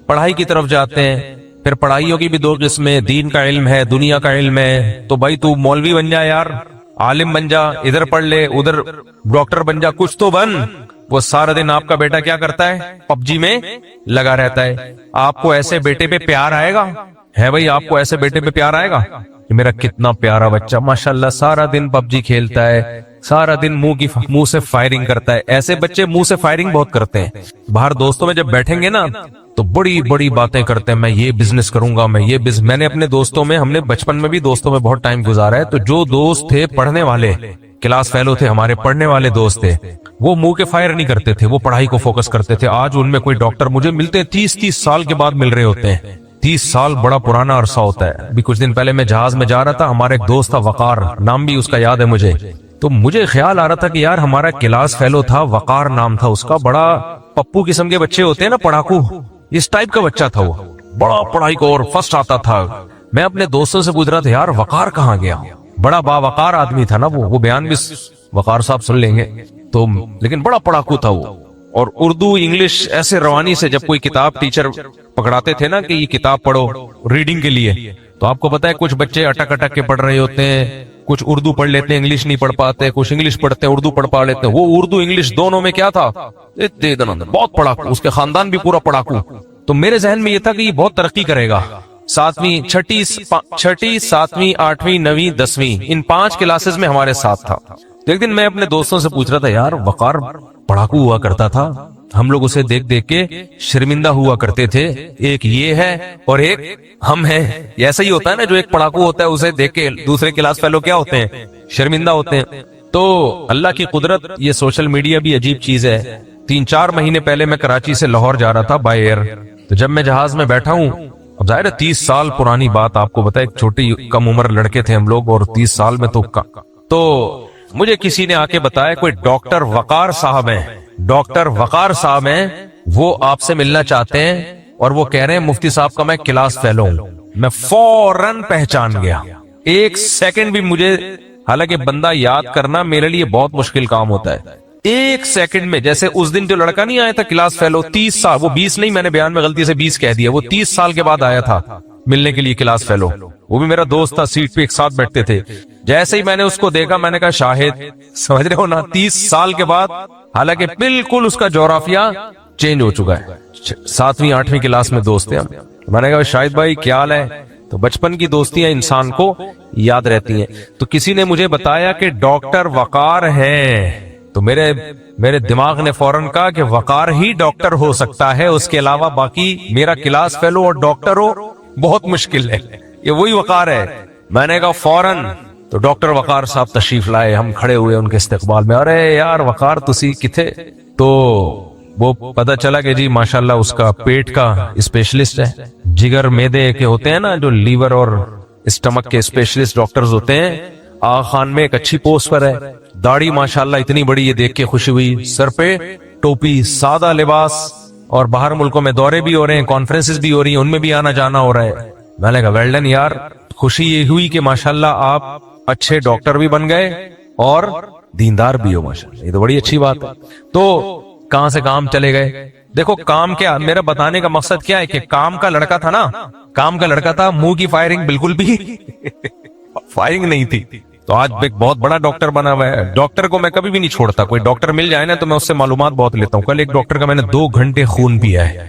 پڑھائی کی طرف جاتے ہیں. پھر پڑھائیوں کی بھی دو قسمیں, دین کا علم ہے, دنیا کا علم ہے. تو بھائی تو مولوی بن جا یار, عالم بن جا, ادھر پڑھ لے, ادھر ڈاکٹر بن جا, کچھ تو بن. وہ سارا دن آپ کا بیٹا کیا کرتا ہے, پب جی میں لگا رہتا ہے. آپ کو ایسے بیٹے پہ پیار آئے گا ہے بھائی, آپ کو ایسے بیٹے پہ پیار آئے گا کہ میرا کتنا پیارا بچہ ماشاءاللہ سارا دن پب جی کھیلتا ہے, سارا دن منہ سے فائرنگ کرتا ہے. ایسے بچے منہ سے فائرنگ بہت کرتے ہیں, باہر دوستوں میں جب بیٹھیں گے نا تو بڑی بڑی باتیں کرتے ہیں, میں یہ بزنس کروں گا, میں نے اپنے دوستوں میں, ہم نے بچپن میں بھی دوستوں میں بہت ٹائم گزارا ہے, تو جو دوست تھے پڑھنے والے, کلاس فیلو تھے ہمارے, پڑھنے والے دوست تھے, وہ منہ کے فائر نہیں کرتے تھے, وہ پڑھائی کو فوکس کرتے تھے. آج ان میں کوئی ڈاکٹر مجھے ملتے ہیں 30 سال کے بعد مل رہے ہوتے ہیں. 30 سال بڑا پرانا عرصہ ہوتا ہے. ابھی کچھ دن پہلے میں جہاز میں جا رہا تھا, ہمارا ایک دوست تھا وقار, نام بھی اس کا یاد ہے مجھے, تو مجھے خیال آ رہا تھا کہ یار ہمارا کلاس فیلو تھا, وقار نام تھا اس کا, بڑا پپو قسم کے بچے ہوتے ہیں نا, پڑھاکو, اس ٹائپ کا بچہ تھا وہ, بڑا پڑھائی کو اور فرسٹ آتا تھا. میں اپنے دوستوں سے پوچھ رہا تھا یار وقار کہاں گیا, بڑا باوقار آدمی تھا نا وہ بیان بھی وقار صاحب سن لیں گے تو, لیکن بڑا پڑھاکو تھا وہ. اور اردو انگلش ایسے روانی سے, جب کوئی کتاب ٹیچر پکڑاتے تھے نا کہ یہ کتاب پڑھو ریڈنگ کے لیے, تو آپ کو پتا ہے کچھ بچے اٹک اٹک کے پڑھ رہے ہوتے ہیں, کچھ اردو پڑھ لیتے ہیں, انگلش نہیں پڑھ پاتے, کچھ انگلش پڑھتے ہیں, اردو پڑھ پا لیتے ہیں. وہ اردو انگلش دونوں میں کیا تھا, بہت پڑھاکو, اس کے خاندان بھی پورا پڑھاکو. تو میرے ذہن میں یہ تھا کہ یہ بہت ترقی کرے گا. 7ویں 6ٹی 7ویں 8ویں 9ویں 10ویں ان 5 کلاسز میں ہمارے ساتھ تھا. تو ایک دن میں اپنے دوستوں سے پوچھ رہا تھا یار وقار پڑھاکو ہوا کرتا تھا, ہم لوگ اسے دیکھ دیکھ کے شرمندہ ہوا کرتے تھے, ایک یہ ہے اور ایک ہم ہیں. ایسا ہی ہوتا ہے نا, جو ایک پڑھاکو ہوتا ہے اسے دیکھ کے دوسرے کلاس فیلو کیا ہوتے ہیں, شرمندہ ہوتے ہیں. تو اللہ کی قدرت, یہ سوشل میڈیا بھی عجیب چیز ہے. 3-4 مہینے پہلے میں کراچی سے لاہور جا رہا تھا بائی ایئر, تو جب میں جہاز میں بیٹھا ہوں, اب ظاہر ہے 30 سال پرانی بات, آپ کو بتائے ایک چھوٹی کم عمر لڑکے تھے ہم لوگ, اور 30 سال میں تو مجھے کسی نے آ کے بتایا کوئی ڈاکٹر وقار صاحب ہیں, ڈاکٹر وقار صاحب ہیں, وہ آپ سے ملنا چاہتے ہیں, اور وہ کہہ رہے ہیں مفتی صاحب کا میں کلاس فیلو ہوں. میں فوراً پہچان گیا, 1 سیکنڈ بھی مجھے, حالانکہ بندہ یاد کرنا میرے لیے بہت مشکل کام ہوتا ہے, 1 سیکنڈ میں, جیسے اس دن جو لڑکا نہیں آیا تھا کلاس فیلو 30 سال, وہ 20 نہیں, میں نے بیان میں غلطی سے 20 کہہ دیا, وہ 30 سال کے بعد آیا تھا ملنے کے لیے کلاس فیلو, وہ بھی میرا دوست تھا, سیٹ پہ ایک ساتھ بیٹھتے تھے. جیسے ہی میں نے اس کو دیکھا میں نے کہا شاہد, سمجھ رہے ہو نا, 30 سال کے بعد, حالانکہ بالکل اس کا جغرافیہ چینج ہو چکا ہے. 7ویں 8ویں کلاس میں دوست ہیں. میں نے کہا شاہد بھائی کیا حال ہے, تو بچپن کی دوستیاں انسان کو یاد رہتی ہیں. تو کسی نے مجھے بتایا کہ ڈاکٹر وقار ہے, تو میرے دماغ نے فوراً کہا کہ وقار ہی ڈاکٹر ہو سکتا ہے, اس کے علاوہ باقی میرا کلاس فیلو اور ڈاکٹر ہو بہت مشکل ہے, یہ وہی وقار ہے. میں نے کہا فوراً, تو ڈاکٹر وقار صاحب تشریف لائے, ہم کھڑے ہوئے ان کے استقبال میں, ارے یار وقار تسی کتھے, تو وہ پتہ چلا کہ جی ماشاءاللہ اس کا پیٹ کا اسپیشلسٹ ہے, جگر میدے کے ہوتے ہیں نا, جو لیور اور اسٹمک کے اسپیشلسٹ ڈاکٹرز ہوتے ہیں. آغا خان میں ایک اچھی پوسٹ پر ہے, داڑھی ماشاءاللہ اتنی بڑی, یہ دیکھ کے خوشی ہوئی, سر پہ ٹوپی, سادہ لباس, اور باہر ملکوں میں دورے بھی ہو رہے ہیں, کانفرنسز بھی ہو رہی ہیں, ان میں بھی آنا جانا ہو رہا ہے. میں نے کہا ویل ڈن یار, خوشی یہ ہوئی کہ ماشاءاللہ آپ اچھے ڈاکٹر بھی بن گئے اور دیندار بھی ہو ماشاءاللہ, یہ تو بڑی اچھی بات ہے. تو کہاں سے کام چلے گئے, دیکھو کام کیا, میرا بتانے کا مقصد کیا ہے کہ کام کا لڑکا تھا نا, کام کا لڑکا تھا, منہ کی فائرنگ بالکل بھی فائرنگ نہیں تھی. تو آج ایک بہت بڑا ڈاکٹر بنا ہوا ہے. ڈاکٹر کو میں کبھی بھی نہیں چھوڑتا, کوئی ڈاکٹر مل جائے نا تو میں اس سے معلومات بہت لیتا ہوں. کل ایک ڈاکٹر کا میں نے 2 گھنٹے خون پیا ہے,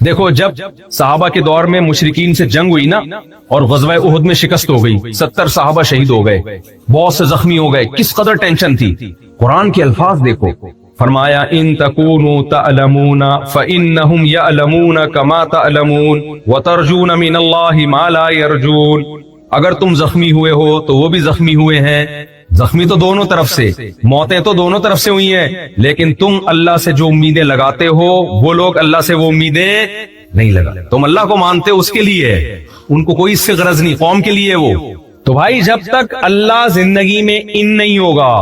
دیکھو جب صحابہ کے دور میں مشرکین سے جنگ ہوئی نا اور غزوہ احد میں شکست ہو گئی، 70 صحابہ شہید ہو گئے، بہت سے زخمی ہو گئے، کس قدر ٹینشن تھی۔ قرآن کے الفاظ دیکھو، فرمایا ان تکونوا تعلمون فانہم یعلمون کما تعلمون وترجون من اللہ ما لا یرجون۔ اگر تم زخمی ہوئے ہو تو وہ بھی زخمی ہوئے ہیں، زخمی تو دونوں طرف سے، موتیں تو دونوں طرف سے ہوئی ہیں، لیکن تم اللہ سے جو امیدیں لگاتے ہو وہ لوگ اللہ سے وہ امیدیں نہیں لگاتے۔ تم اللہ کو مانتے ہو اس کے لیے، ان کو کوئی اس سے غرض نہیں، قوم کے لیے وہ۔ تو بھائی جب تک اللہ زندگی میں ان نہیں ہوگا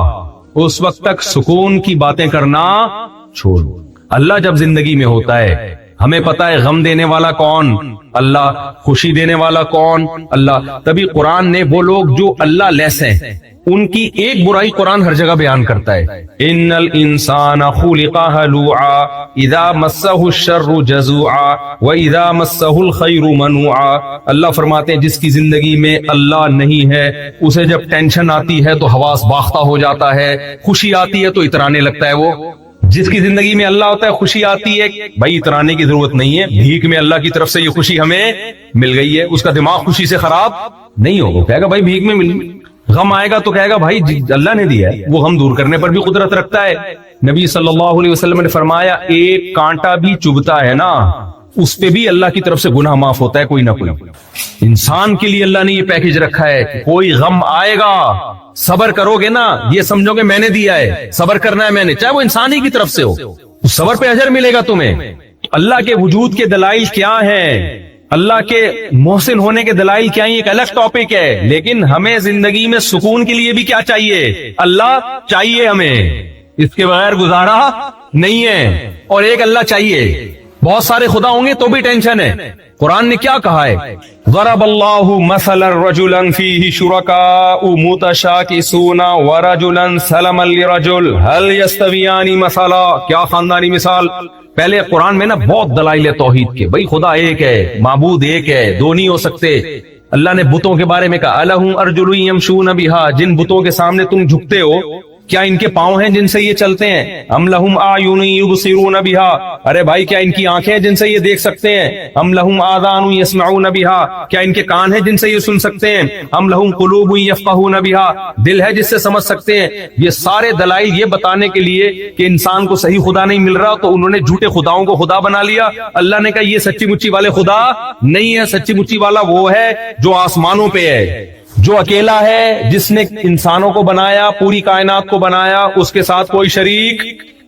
اس وقت تک سکون کی باتیں کرنا چھوڑو۔ اللہ جب زندگی میں ہوتا ہے، ہمیں پتا ہے غم دینے والا کون؟ اللہ۔ خوشی دینے والا کون؟ اللہ۔ تبھی قرآن نے وہ لوگ جو اللہ لیس ہیں ان کی ایک برائی قرآن ہر جگہ بیان کرتا ہے، ان الانسان خلق ہلوعا اذا مسہ الشر جزوعا واذا مسہ الخیر منوعا۔ اللہ فرماتے ہیں جس کی زندگی میں اللہ نہیں ہے اسے جب ٹینشن آتی ہے تو حواس باختہ ہو جاتا ہے، خوشی آتی ہے تو اترانے لگتا ہے۔ وہ جس کی زندگی میں اللہ ہوتا ہے، خوشی آتی ہے، بھائی اترانے کی ضرورت نہیں ہے، بھیک میں اللہ کی طرف سے یہ خوشی ہمیں مل گئی ہے، اس کا دماغ خوشی سے خراب نہیں ہوگا، کہے گا بھائی بھیک میں مل۔ غم آئے گا تو کہے گا بھائی اللہ نے دیا ہے، وہ غم دور کرنے پر بھی قدرت رکھتا ہے۔ نبی صلی اللہ علیہ وسلم نے فرمایا ایک کانٹا بھی چبھتا ہے نا اس پہ بھی اللہ کی طرف سے گناہ معاف ہوتا ہے کوئی نہ کوئی۔ انسان کے لیے اللہ نے یہ پیکج رکھا ہے کہ کوئی غم آئے گا صبر کرو گے نا، یہ سمجھو کہ میں نے دیا ہے، صبر کرنا ہے میں نے، چاہے وہ انسان ہی کی طرف سے ہو، اس صبر پہ اجر ملے گا تمہیں۔ اللہ کے وجود کے دلائل کیا ہیں، اللہ کے محسن ہونے کے دلائل کیا ہیں، ایک الگ ٹاپک ہے، لیکن ہمیں زندگی میں سکون کے لیے بھی کیا چاہیے؟ اللہ چاہیے ہمیں، اس کے بغیر گزارا نہیں ہے، اور ایک اللہ چاہیے۔ بہت سارے خدا ہوں گے تو بھی ٹینشن ہے۔ قرآن نے کیا کہا ہے؟ ضرب اللہ مثلا رجلا فیہ شرکاء متشاکسون ورجلا سلما لرجل هل یستویان مثلا۔ کیا خاندانی مثال۔ پہلے قرآن میں نا بہت دلائل توحید کے، بھائی خدا ایک ہے، معبود ایک ہے، دو نہیں ہو سکتے۔ اللہ نے بتوں کے بارے میں کہا الہم ارجل یمشون بہا، جن بتوں کے سامنے تم جھکتے ہو کیا ان کے پاؤں ہیں جن سے یہ چلتے ہیں؟ ام لہم اعین یبصرون بہا، ارے بھائی کیا ان کی آنکھیں ہیں جن سے یہ دیکھ سکتے ہیں؟ ام لہم آذان یسمعون بہا، کیا ان کے کان ہیں جن سے یہ سن سکتے ہیں؟ ام لہم قلوب یفقہون بہا، دل ہے جس سے سمجھ سکتے ہیں؟ یہ سارے دلائل یہ بتانے کے لیے کہ انسان کو صحیح خدا نہیں مل رہا تو انہوں نے جھوٹے خداؤں کو خدا بنا لیا۔ اللہ نے کہا یہ سچی مچی والے خدا نہیں ہے، سچی مچی والا وہ ہے جو آسمانوں پہ ہے، جو اکیلا ہے، جس نے انسانوں کو بنایا، پوری کائنات کو بنایا، اس کے ساتھ کوئی شریک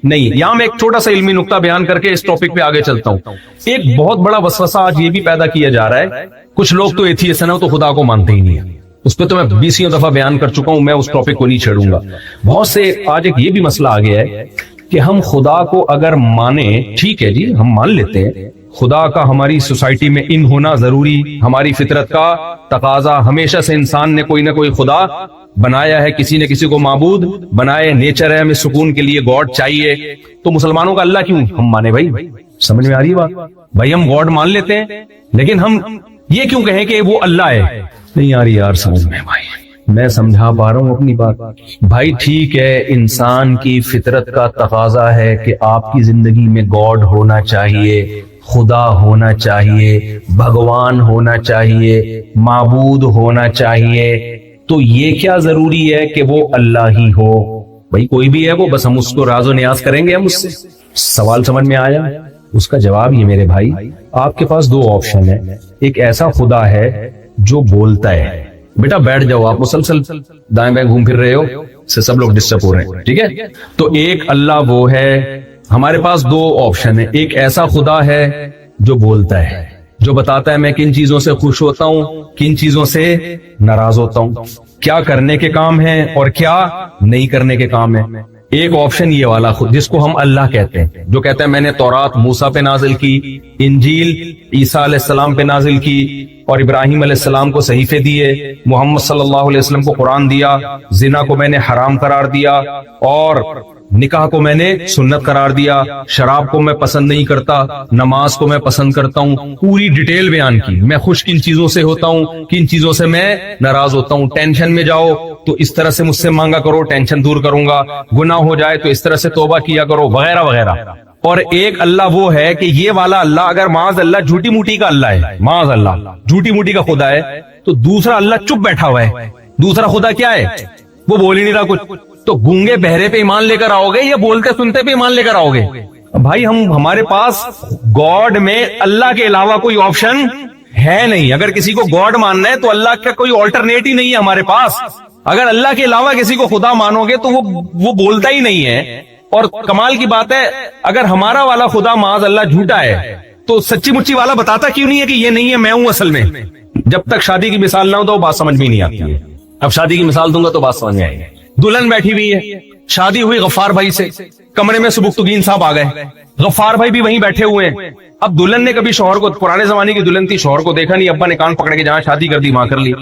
نہیں۔ یہاں میں ایک چھوٹا سا علمی نقطہ بیان کر کے اس ٹاپک پہ آگے چلتا ہوں۔ ایک بہت بڑا وسوسہ آج یہ بھی پیدا کیا جا رہا ہے، کچھ لوگ تو ایتھیسٹ ہیں تو خدا کو مانتے ہی نہیں ہے، اس پہ تو میں 20 دفعہ بیان کر چکا ہوں، میں اس ٹاپک کو نہیں چھیڑوں گا۔ بہت سے آج ایک یہ بھی مسئلہ آ گیا ہے کہ ہم خدا کو اگر مانیں، ٹھیک ہے جی ہم مان لیتے ہیں خدا کا ہماری سوسائٹی میں ان ہونا ضروری، ہماری فطرت کا تقاضا، ہمیشہ سے انسان نے کوئی نہ کوئی خدا بنایا ہے، کسی نے کسی کو معبود بنائے، نیچر ہے، ہمیں سکون کے لیے گاڈ چاہیے، تو مسلمانوں کا اللہ کیوں ہم مانے؟ بھائی سمجھ میں آ رہی ہے بات؟ بھائی ہم گاڈ مان لیتے ہیں لیکن ہم یہ کیوں کہیں کہ وہ اللہ ہے؟ نہیں آ رہی یار سمجھ میں، بھائی میں سمجھا پا رہا ہوں اپنی بات۔ بھائی ٹھیک ہے انسان کی فطرت کا تقاضا ہے کہ آپ کی زندگی میں گاڈ ہونا چاہیے، خدا ہونا چاہیے، بھگوان ہونا چاہیے، معبود ہونا چاہیے، تو یہ کیا ضروری ہے کہ وہ اللہ ہی ہو؟ بھائی کوئی بھی ہے وہ، بس ہم اس کو راز و نیاز کریں گے ہم اس سے؟ سوال سمجھ میں آیا؟ اس کا جواب یہ میرے بھائی، آپ کے پاس دو آپشن ہے، ایک ایسا خدا ہے جو بولتا ہے، بیٹا بیٹھ جاؤ، آپ مسلسل دائیں بائیں گھوم پھر رہے ہو، سے سب لوگ ڈسٹرب ہو رہے ہیں، ٹھیک ہے؟ تو ایک اللہ وہ ہے، ہمارے پاس دو آپشن ہے، ایک ایسا خدا ہے جو بولتا ہے، جو بتاتا ہے میں کن چیزوں سے خوش ہوتا ہوں، کن چیزوں سے ناراض ہوتا ہوں، کیا کرنے کے کام ہیں اور کیا نہیں کرنے کے کام ہیں۔ ایک آپشن یہ والا خود جس کو ہم اللہ کہتے ہیں، جو کہتا ہے میں نے تورات موسیٰ پہ نازل کی، انجیل عیسیٰ علیہ السلام پہ نازل کی، اور ابراہیم علیہ السلام کو صحیفے دیے، محمد صلی اللہ علیہ وسلم کو قرآن دیا، زنا کو میں نے حرام قرار دیا، اور نکاح کو میں نے سنت قرار دیا، شراب کو میں پسند نہیں کرتا، نماز کو میں پسند کرتا ہوں، پوری ڈیٹیل بیان کی، میں خوش کن چیزوں سے ہوتا ہوں، کن چیزوں سے میں ناراض ہوتا ہوں، ٹینشن میں جاؤ تو اس طرح سے مجھ سے مانگا کرو، ٹینشن دور کروں گا، گناہ ہو جائے تو اس طرح سے توبہ کیا کرو، وغیرہ وغیرہ۔ اور ایک اللہ وہ ہے کہ یہ والا اللہ اگر معاذ اللہ جھوٹی موٹی کا اللہ ہے، معاذ اللہ جھوٹی موٹی کا خدا ہے، تو دوسرا اللہ چپ بیٹھا ہوا ہے، دوسرا خدا کیا ہے؟ وہ بول ہی نہیں رہا کچھ. تو گونگے بہرے پہ ایمان لے کر آؤ گے یا بولتے سنتے پہ ایمان لے کر آؤ گے؟ بھائی ہمارے پاس گاڈ میں اللہ کے علاوہ کوئی آپشن ہے نہیں. اگر کسی کو گاڈ ماننا ہے تو اللہ کا کوئی آلٹرنیٹ ہی نہیں ہے ہمارے پاس. اگر اللہ کے علاوہ کسی کو خدا مانو گے تو وہ بولتا ہی نہیں ہے. اور کمال کی بات ہے اگر ہمارا والا خدا معاذ اللہ جھوٹا ہے تو سچی مچی والا بتاتا کیوں نہیں ہے کہ یہ نہیں ہے میں ہوں اصل میں؟ جب تک شادی کی مثال نہ ہو تو وہ بات سمجھ میں نہیں آتی ہے. اب شادی کی مثال دوں گا تو بات سمجھ میں آئے گی. دلہن بیٹھی ہوئی ہے، شادی ہوئی غفار بھائی سے، کمرے میں سبکتگین صاحب آ گئے، غفار بھائی بھی وہیں بیٹھے ہوئے ہیں. اب دلہن نے کبھی شوہر کو، پرانے زمانے کی دلہن تھی، شوہر کو دیکھا نہیں، ابا نے کان پکڑ کے جہاں شادی کر دی وہاں کر لی.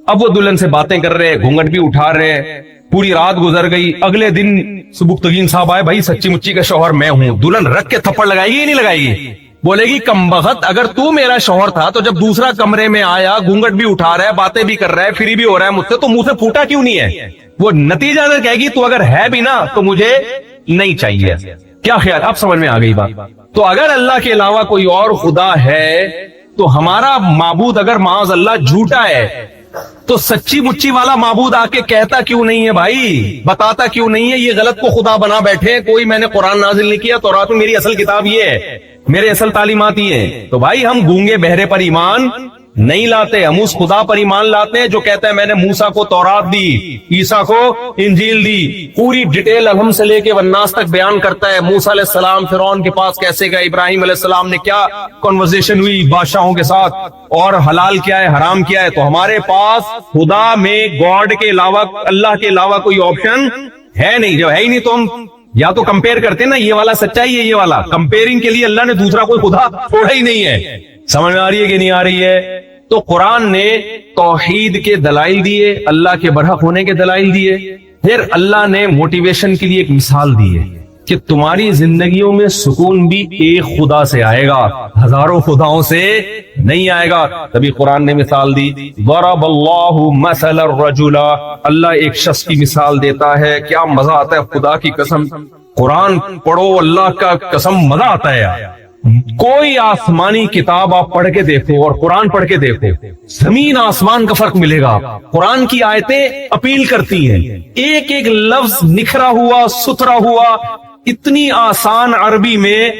اب وہ دلہن سے باتیں کر رہے، گھونگھٹ بھی اٹھا رہے، پوری رات گزر گئی. اگلے دن سبکتگین صاحب آئے، بھائی سچی مچی کا شوہر میں ہوں. دلہن رکھ کے تھپڑ لگائے گی یا نہیں لگائے گی؟ بولے گی کمبخت اگر تو میرا شوہر تھا تو جب دوسرا کمرے میں آیا، گھونگھٹ بھی اٹھا رہا ہے، باتیں بھی کر رہا ہے، فری بھی ہو رہا ہے مجھ سے، تو منہ سے پھوٹا کیوں نہیں ہے؟ وہ نتیجہ کہے گی تو اگر ہے بھی نا تو مجھے نہیں چاہیے. کیا خیال؟ اب سمجھ میں آ گئی بات. تو اگر اللہ کے علاوہ کوئی اور خدا ہے تو ہمارا معبود اگر معاذ اللہ جھوٹا ہے تو سچی مچی والا معبود آ کے کہتا کیوں نہیں ہے بھائی؟ بتاتا کیوں نہیں ہے؟ یہ غلط کو خدا بنا بیٹھے. کوئی میں نے قرآن نازل نہیں کیا، تورات میں میری اصل کتاب یہ ہے، میرے اصل تعلیمات یہ ہیں. تو بھائی ہم گونگے بہرے پر ایمان نہیں لاتے، ہم اس خدا پر ایمان لاتے ہیں جو کہتا ہے میں نے موسیٰ کو تورات دی، عیسیٰ کو انجیل دی. پوری ڈیٹیل الحم سے لے کے والناس تک بیان کرتا ہے. موسیٰ علیہ السلام فرعون کے پاس کیسے گئے، ابراہیم علیہ السلام نے کیا کنورزیشن ہوئی بادشاہوں کے ساتھ، اور حلال کیا ہے حرام کیا ہے. تو ہمارے پاس خدا میں گاڈ کے علاوہ، اللہ کے علاوہ کوئی آپشن ہے نہیں. جب ہے ہی نہیں تو ہم یا تو کمپیئر کرتے نا، یہ والا سچائی ہے، یہ والا. کمپیئرنگ کے لیے اللہ نے دوسرا کوئی خدا چھوڑا ہی نہیں ہے. سمجھ میں آ رہی ہے کہ نہیں آ رہی ہے؟ تو قرآن نے توحید کے دلائل دیے، اللہ کے برحق ہونے کے دلائل دیے. پھر اللہ نے موٹیویشن کے لیے ایک مثال دی ہے کہ تمہاری زندگیوں میں سکون بھی ایک خدا سے آئے گا، ہزاروں خداؤں سے نہیں آئے گا. تبھی قرآن نے مثال دی. ضرب اللہ مثل الرجل، اللہ ایک شخص کی مثال دیتا ہے. کیا مزہ آتا ہے، خدا کی قسم قرآن پڑھو، اللہ کا قسم مزہ آتا ہے یار. کوئی آسمانی کتاب آپ پڑھ کے دیکھو اور قرآن پڑھ کے دیکھو، زمین آسمان کا فرق ملے گا. قرآن کی آیتیں اپیل کرتی ہیں، ایک ایک لفظ نکھرا ہوا، ستھرا ہوا، اتنی آسان عربی میں،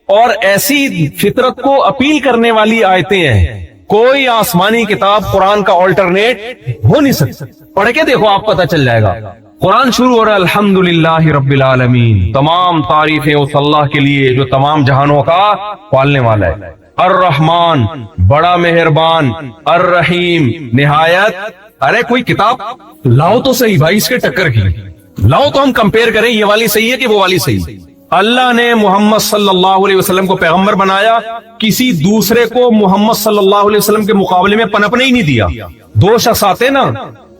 اور ایسی فطرت کو اپیل کرنے والی آیتیں ہیں. کوئی آسمانی کتاب قرآن کا آلٹرنیٹ ہو نہیں سکتا. پڑھ کے دیکھو آپ پتہ چل جائے گا. قرآن شروع ہو رہا ہے الحمدللہ رب العالمین، تمام تعریفیں اس اللہ کے لیے جو تمام جہانوں کا پالنے والا ہے. الرحمن، بڑا مہربان، الرحیم، نہایت. ارے کوئی کتاب لاؤ تو صحیح بھائی، اس کے ٹکر کی لاؤ تو ہم کمپیئر کریں، یہ والی صحیح ہے کہ وہ والی صحیح. اللہ نے محمد صلی اللہ علیہ وسلم کو پیغمبر بنایا، کسی دوسرے کو محمد صلی اللہ علیہ وسلم کے مقابلے میں پنپنے ہی نہیں دیا. دو شخص آتے نا،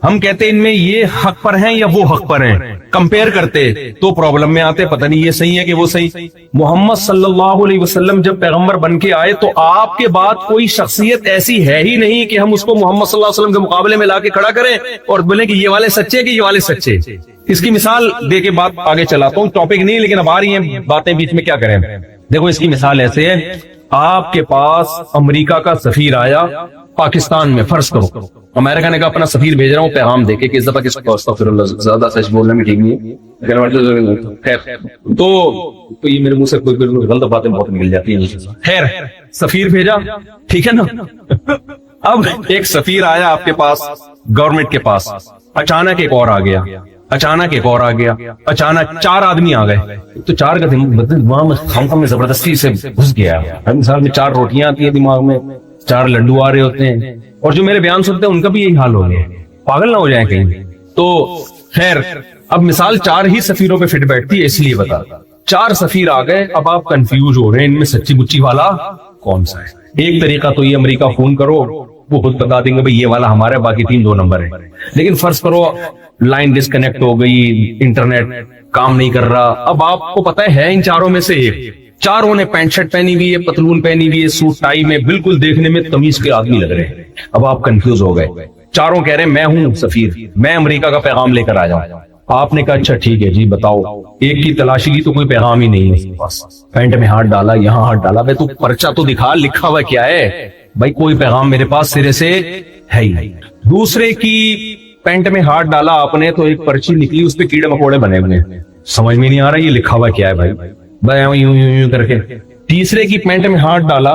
ہم کہتے ان میں یہ حق پر ہیں یا وہ حق پر ہیں، کمپیئر کرتے تو پرابلم میں آتے، پتہ نہیں یہ صحیح ہے کہ وہ صحیح. محمد صلی اللہ علیہ وسلم جب پیغمبر بن کے آئے تو آپ کے بعد کوئی شخصیت ایسی ہے ہی نہیں کہ ہم اس کو محمد صلی اللہ علیہ وسلم کے مقابلے میں لا کے کھڑا کریں اور بولیں کہ یہ والے سچے کہ یہ والے سچے. اس کی مثال دے کے بات آگے چلاتا ہوں، ٹاپک نہیں لیکن اب آ رہی ہیں باتیں بیچ میں، کیا کریں. دیکھو اس کی مثال ایسے ہے، آپ کے پاس امریکہ کا سفیر آیا پاکستان میں، فرض کرو امریکہ نے کہا اپنا سفیر بھیج رہا ہوں پیغام دے کے کہ اس دفعہ کس کو، استغفر اللہ زیادہ سچ بولنے میں ٹھیک نہیں ہے، تو یہ میرے منہ سے کوئی غلط باتیں بہت نکل جاتی ہیں. خیر سفیر بھیجا، ٹھیک ہے نا. اب ایک سفیر آیا آپ کے پاس، گورنمنٹ کے پاس، اچانک ایک اور آ گیا، اچانک ایک اور آ گیا، اچانک چار آدمی آ گئے. تو چار کا دماغ میں زبردستی سے گھس گیا. ہر مثال میں چار روٹیاں آتی ہیں دماغ میں، چار لڈو آ رہے ہوتے ہیں، اور جو میرے بیان سنتے ہیں ان کا بھی یہی حال ہو گیا، پاگل نہ ہو جائیں کہیں. تو خیر اب مثال چار ہی سفیروں پہ فٹ بیٹھتی ہے، اس لیے بتا. چار سفیر آ گئے، اب آپ کنفیوز ہو رہے ہیں ان میں سچی مچی والا کون سا ہے. ایک طریقہ تو یہ امریکہ فون کرو، وہ خود بتا دیں گے بھائی یہ والا ہمارا ہے، باقی 3 2 نمبر ہے. لیکن فرض کرو لائن ڈسکنیکٹ ہو گئی، انٹرنیٹ کام نہیں کر رہا. اب آپ کو پتا ہے ان چاروں میں سے ایک، چاروں نے پینٹ شرٹ پہنی ہوئی ہے، پتلون پہنی ہوئی ہے، سوٹ ٹائی میں، بالکل دیکھنے میں تمیز کے آدمی لگ رہے ہیں. اب آپ کنفیوز ہو گئے. چاروں کہہ رہے ہیں میں ہوں سفیر، میں امریکہ کا پیغام لے کر آ جاؤں. آپ نے کہا اچھا ٹھیک ہے جی بتاؤ, ایک کی تلاشی کی تو کوئی پیغام ہی نہیں ہے اس کے پاس, پینٹ میں ہاتھ ڈالا, یہاں ہاتھ ڈالا, بھائی تو پرچہ تو دکھا, لکھا ہوا کیا ہے بھائی, کوئی پیغام میرے پاس سرے سے ہے ہی نہیں. دوسرے کی پینٹ میں ہاتھ ڈالا آپ نے تو ایک پرچی نکلی, اس پہ کیڑے مکوڑے بنے ہوئے, سمجھ میں نہیں آ رہا یہ لکھا ہوا کیا ہے بھائی, یوں یوں یوں کر کے. تیسرے کی پینٹ میں ہاتھ ڈالا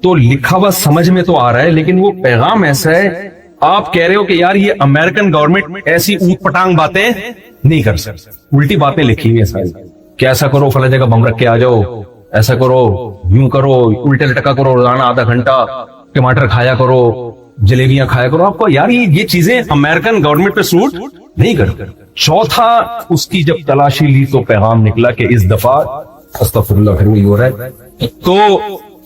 تو لکھا ہوا سمجھ میں تو آ رہا ہے, لیکن وہ پیغام ایسا ہے, آپ کہہ رہے ہو کہ یار یہ امریکن گورنمنٹ ایسی اوٹ پٹانگ باتیں نہیں کر سکتی, الٹی باتیں لکھی ہوئی ہیں ساری, کہ ایسا کرو فلاں جگہ بم رکھ کے آ جاؤ, ایسا کرو یوں کرو, الٹے لٹکا کرو, روزانہ آدھا گھنٹہ ٹماٹر کھایا کرو, جلیبیاں کھایا کرو. آپ کو یار یہ چیزیں امریکن گورنمنٹ پہ سوٹ نہیں کرتی. چوتھا اس کی جب تلاشی لی تو پیغام نکلا کہ اس دفعہ استغفر اللہ پھر وہی ہو رہا ہے, تو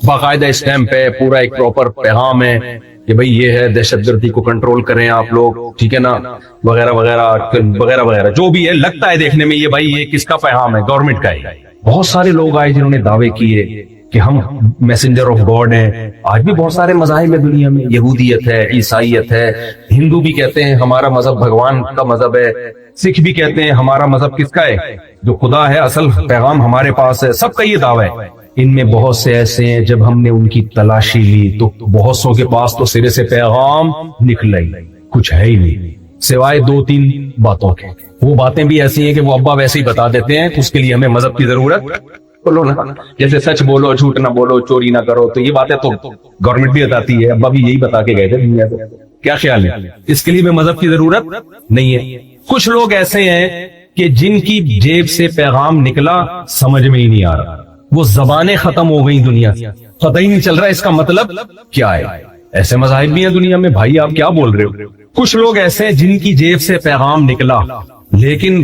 باقاعدہ اسٹیمپ ہے, پورا ایک پراپر پیغام ہے کہ بھئی یہ ہے, دہشت گردی کو کنٹرول کریں آپ لوگ, ٹھیک ہے نا, وغیرہ وغیرہ وغیرہ وغیرہ, جو بھی ہے. لگتا ہے دیکھنے میں یہ بھائی یہ کس کا پیغام ہے, گورنمنٹ کا ہے. بہت سارے لوگ آئے جنہوں نے دعوے کیے کہ ہم میسنجر آف گاڈ ہیں. آج بھی بہت سارے مذاہب ہیں دنیا میں, یہودیت ہے, عیسائیت ہے, ہندو بھی کہتے ہیں ہمارا مذہب بھگوان کا مذہب ہے, سکھ بھی کہتے ہیں ہمارا مذہب کس کا ہے, جو خدا ہے, اصل پیغام ہمارے پاس ہے. سب کا یہ دعویٰ ہے. ان میں بہت سے ایسے ہیں جب ہم نے ان کی تلاشی لی تو بہت سو کے پاس تو سرے سے پیغام نکلا ہی کچھ ہے ہی نہیں, سوائے 2-3 باتوں کے. وہ باتیں بھی ایسی ہیں کہ وہ ابا ویسے ہی بتا دیتے ہیں, اس کے لیے ہمیں مذہب کی ضرورت بولو نا, جیسے سچ بولو, جھوٹ نہ بولو, چوری نہ کرو, تو یہ باتیں تو گورنمنٹ بھی بتاتی ہے, ابا بھی یہی بتا کے گئے تھے دنیا سے. کیا خیال ہے, اس کے لیے ہمیں مذہب کی ضرورت نہیں ہے. کچھ لوگ ایسے ہیں کہ جن کی جیب سے پیغام نکلا سمجھ میں ہی نہیں آ رہا, وہ زبانیں ختم ہو گئی دنیا سے, پتہ ہی نہیں چل رہا اس کا مطلب کیا ہے. ایسے مذاہب بھی ہیں دنیا میں, بھائی آپ کیا بول رہے ہو. کچھ لوگ ایسے ہیں جن کی جیب سے پیغام نکلا لیکن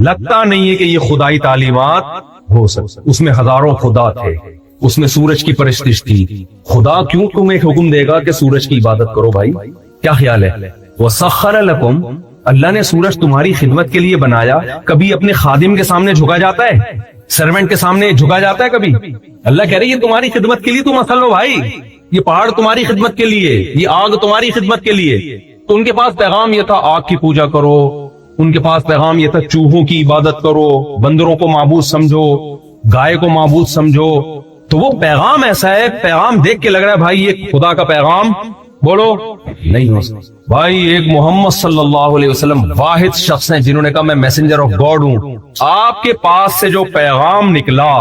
لگتا نہیں ہے کہ یہ خدائی تعلیمات ہو سکتا, اس میں ہزاروں خدا تھے, اس میں سورج کی پرستش تھی. خدا کیوں تمہیں ایک حکم دے گا کہ سورج کی عبادت کرو بھائی, کیا خیال ہے. وَسَخَّرَ لَكُمْ, اللہ نے سورج تمہاری خدمت کے لیے بنایا. کبھی اپنے خادم کے سامنے جھکا جاتا ہے, سرونٹ کے سامنے جھکا جاتا ہے کبھی؟ اللہ کہہ رہے یہ تمہاری خدمت کے لیے تم اصل ہو بھائی, یہ پہاڑ تمہاری خدمت کے لیے, یہ آگ تمہاری خدمت کے لیے. تو ان کے پاس پیغام یہ تھا آگ کی پوجا کرو, ان کے پاس پیغام یہ تھا چوہوں کی عبادت کرو, بندروں کو معبود سمجھو, گائے کو معبود سمجھو. تو وہ پیغام ایسا ہے, پیغام دیکھ کے لگ رہا ہے بھائی یہ خدا کا پیغام بولو نہیں ہو سکتا. بھائی ایک محمد صلی اللہ علیہ وسلم واحد شخص ہیں جنہوں نے کہا میں میسنجر آف گاڈ ہوں. آپ کے پاس سے جو پیغام نکلا,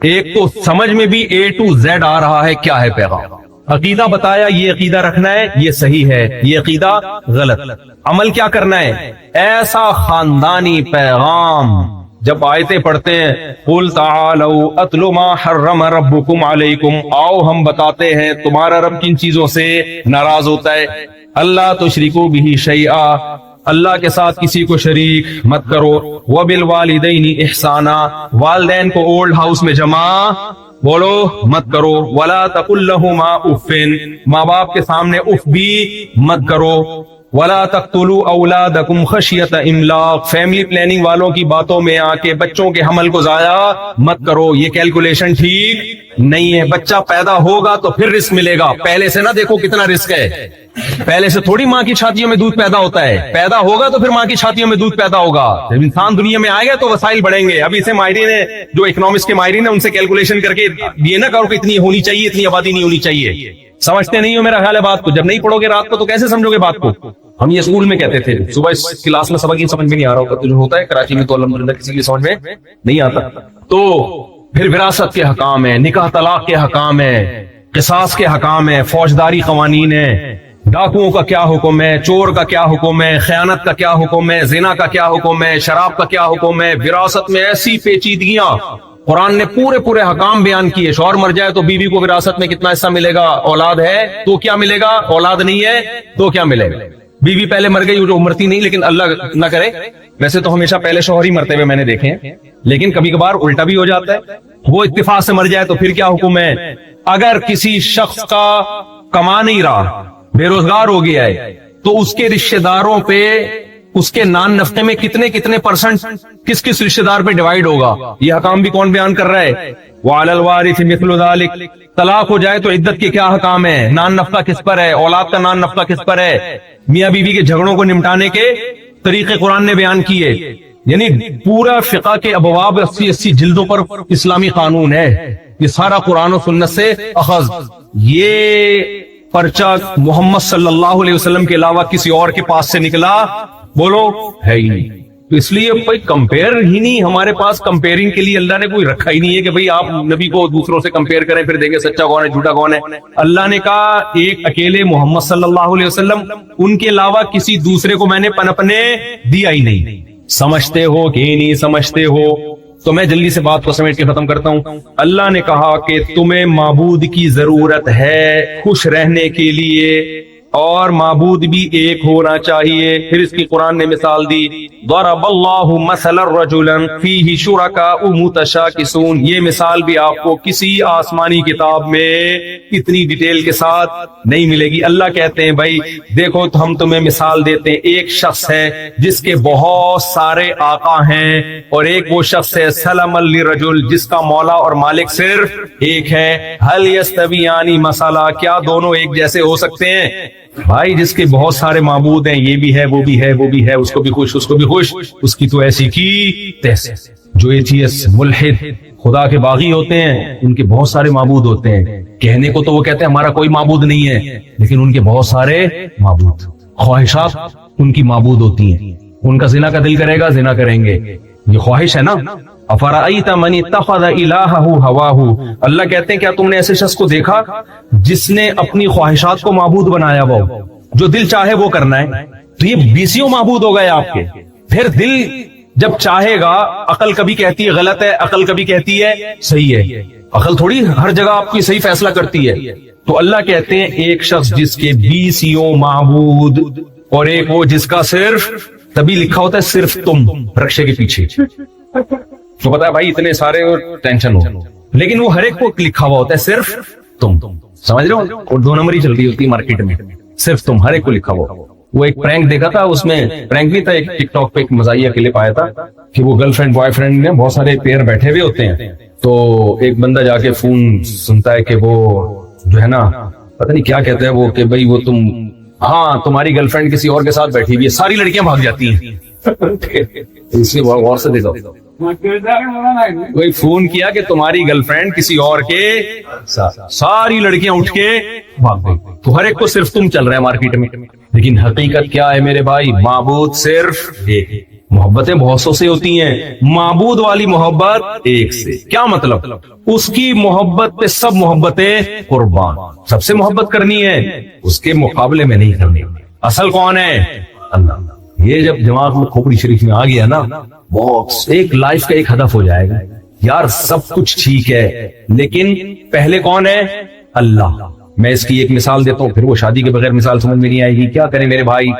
ایک تو سمجھ میں بھی A to Z آ رہا ہے کیا ہے پیغام. عقیدہ بتایا, یہ عقیدہ رکھنا ہے, یہ صحیح ہے, یہ عقیدہ غلط. عمل کیا کرنا ہے, ایسا خاندانی پیغام. جب آیتیں پڑھتے ہیں قُلْ تَعَالَوْا أَتْلُ مَا حَرَّمَ رَبُّكُمْ عَلَيْكُمْ, آؤ ہم بتاتے ہیں تمہارا رب کن چیزوں سے ناراض ہوتا ہے. اللہ تشرکوا بہ شیئا, اللہ کے ساتھ کسی کو شریک مت کرو. وَبِالْوَالِدَيْنِ إِحْسَانًا, والدین کو اولڈ ہاؤس میں جمع بولو مت کرو. وَلَا تَقُلْ لَهُمَا أُفٍّ, ماں باپ کے سامنے اف بھی مت کرو. وَلَا تَقْتُلُوا أَوْلَادَكُمْ خَشْيَةَ إِمْلَاقٍ, فیملی پلاننگ والوں کی باتوں میں آ کے بچوں کے حمل کو ضائع مت کرو. یہ کیلکولیشن ٹھیک نہیں ہے. بچہ پیدا ہوگا تو پھر رزق ملے گا, پہلے سے نہ دیکھو کتنا رزق ہے. پہلے سے تھوڑی ماں کی چھاتیوں میں دودھ پیدا ہوتا ہے, پیدا ہوگا تو پھر ماں کی چھاتیوں میں دودھ پیدا ہوگا. جب انسان دنیا میں آئے گا تو وسائل بڑھیں گے. ابھی سے ماہرین ہیں جو اکنامکس کے ماہرین ہیں, ان سے کیلکولیشن کر کے یہ نہ کرو کہ اتنی ہونی چاہیے, اتنی آبادی نہیں ہونی چاہیے. سمجھتے نہیں ہو میرا خیال ہے بات کو. جب نہیں پڑھو گے رات کو تو کیسے سمجھو گے بات کو. ہم یہ اسکول میں کہتے تھے, صبح اس کلاس میں سبق یہ سمجھ میں نہیں آ رہا ہوگا, تو جو ہوتا ہے کراچی میں تو الحمدللہ کسی کی سمجھ میں نہیں آتا. تو پھر وراثت کے حکام ہیں, نکاح طلاق کے حکام ہیں, قصاص کے حکام ہیں, فوجداری قوانین ہیں, ڈاکوؤں کا کیا حکم ہے, چور کا کیا حکم ہے, خیانت کا کیا حکم ہے, زنا کا کیا حکم ہے, شراب کا کیا حکم ہے. وراثت میں ایسی پیچیدگیاں, قرآن نے پورے حکام بیان کیے. شوہر مر جائے تو بیوی کو وراثت میں کتنا حصہ ملے گا, اولاد ہے تو کیا ملے گا, اولاد نہیں ہے تو کیا ملے گا. بیوی پہلے مر گئی, جو مرتی نہیں, لیکن اللہ نہ کرے, ویسے تو ہمیشہ پہلے شوہر ہی مرتے ہوئے میں نے دیکھے ہیں, لیکن کبھی کبھار الٹا بھی ہو جاتا ہے. وہ اتفاق سے مر جائے تو پھر کیا حکم ہے. اگر کسی شخص کا کما نہیں رہا, بے روزگار ہو گیا ہے, تو اس کے رشتہ داروں پہ اس کے نان نفقے میں کتنے پرسنٹ کس رشتہ دار پہ ڈیوائیڈ ہوگا. یہ حکام بھی کون بیان کر رہا ہے. وَعَلَى الْوَارِثِ مِثْلُ ذَلِكَ, طلاق ہو جائے تو عدت کے کیا حکام ہے, نان نفقہ کس پر ہے, اولاد کا نان نفقہ کس پر ہے. میاں بیوی کے جھگڑوں کو نمٹانے کے طریقے قرآن نے بیان کیے. یعنی پورا فقہ کے ابواب 80 جلدوں پر اسلامی قانون ہے، یہ سارا قرآن و سنت سے اخذ. یہ پرچہ محمد صلی اللہ علیہ وسلم کے علاوہ کسی اور کے پاس سے نکلا بولو ہے ہی نہیں. تو اس لیے کوئی کمپیئر ہی نہیں ہمارے پاس. کمپیئرنگ کے لیے اللہ نے کوئی رکھا ہی نہیں ہے کہ بھئی آپ نبی کو دوسروں سے کمپیئر کریں پھر دیکھیں سچا کون ہے جھوٹا کون ہے. اللہ نے کہا ایک اکیلے محمد صلی اللہ علیہ وسلم، ان کے علاوہ کسی دوسرے کو میں نے پنپنے دیا ہی نہیں. سمجھتے ہو کہ نہیں سمجھتے ہو؟ تو میں جلدی سے بات کو سمیٹ کے ختم کرتا ہوں. اللہ نے کہا کہ تمہیں معبود کی ضرورت ہے خوش رہنے کے لیے، اور معبود بھی ایک ہونا چاہیے. پھر اس کی قرآن نے مثال دی، ضرب اللہ مثلا رجلا فیہ شرکاء متشاکسون. یہ مثال بھی آپ کو کسی آسمانی کتاب میں اتنی ڈیٹیل کے ساتھ نہیں ملے گی. اللہ کہتے ہیں بھائی دیکھو تو ہم تمہیں مثال دیتے ہیں. ایک شخص ہے جس کے بہت سارے آقا ہیں، اور ایک وہ شخص ہے سلم للرجل جس کا مولا اور مالک صرف ایک ہے. هل یستویان مثلا، کیا دونوں ایک جیسے ہو سکتے ہیں؟ بھائی جس کے بہت سارے معبود ہیں، یہ بھی ہے وہ بھی ہے وہ بھی ہے، اس کو بھی خوش اس کو بھی خوش، اس کی تو ایسی کی تیسے. جو ایتھیسٹ ملحد خدا کے باغی ہوتے ہیں ان کے بہت سارے معبود ہوتے ہیں. کہنے کو تو وہ کہتے ہیں ہمارا کوئی معبود نہیں ہے، لیکن ان کے بہت سارے معبود. خواہشات ان کی معبود ہوتی ہیں. ان کا زنا کا دل کرے گا زنا کریں گے، یہ خواہش ہے نا. افرأیت من اتخذ الہہ ہواہ، اللہ کہتے ہیں کیا تم نے ایسے شخص کو دیکھا جس نے اپنی خواہشات کو معبود بنایا، وہ جو دل چاہے وہ کرنا ہے. تو یہ 20 معبود ہو گئے آپ کے. پھر دل جب چاہے گا، عقل کبھی کہتی ہے غلط ہے، عقل کبھی کہتی ہے صحیح ہے. عقل تھوڑی ہر جگہ آپ کی صحیح فیصلہ کرتی ہے. تو اللہ کہتے ہیں ایک شخص جس کے 20 معبود، اور ایک وہ جس کا صرف تبھی لکھا ہوتا ہے صرف تم رکشے کے پیچھے. تو پتا ہے بھائی اتنے سارے ٹینشن ہو، لیکن وہ ہر ایک کو لکھا ہوا ہوتا ہے صرف تم. سمجھ رہے ہو؟ اور 2 نمبر ہی چل رہی ہوتی ہے مارکیٹ میں، صرف تم ہر ایک کو لکھا ہوا. وہ ایک پرینک دیکھا تھا، اس میں پرینک نہیں تھا، ایک ٹک ٹاک پہ ایک مزاحیہ کلپ آیا تھا کہ وہ گرل فرینڈ بوائے فرینڈ میں بہت سارے پیئر بیٹھے ہوئے ہوتے ہیں. تو ایک بندہ جا کے فون سنتا ہے کہ وہ جو ہے نا پتہ نہیں کیا کہتا ہے وہ کہ بھائی وہ تم، ہاں تمہاری گرل فرینڈ کسی اور کے ساتھ بیٹھی ہوئی ہے. ساری لڑکیاں بھاگ جاتی ہیں. اس لیے غور سے دیکھو، کوئی فون کیا کہ تمہاری گرل فرینڈ کسی اور کے ساتھ، ساری لڑکیاں اٹھ کے بھاگ گئی. تو ہر ایک کو صرف تم چل رہا ہے مارکیٹ میں. لیکن حقیقت کیا ہے میرے بھائی؟ معبود صرف ایک. محبتیں بہت سو سے ہوتی ہیں، معبود والی محبت ایک سے. کیا مطلب؟ اس کی محبت پہ سب محبتیں قربان. سب سے محبت کرنی ہے، اس کے مقابلے میں نہیں کرنی. اصل کون ہے؟ اللہ. یہ جب دماغ میں کھوپڑی شریف میں آ گیا نا، بہت ایک لائف کا ایک ہدف ہو جائے گا. یار سب کچھ ٹھیک ہے لیکن پہلے کون ہے؟ اللہ. میں اس کی ایک مثال دیتا ہوں، پھر وہ شادی کے بغیر مثال سمجھ میں نہیں آئے گی. کیا کریں میرے بھائی؟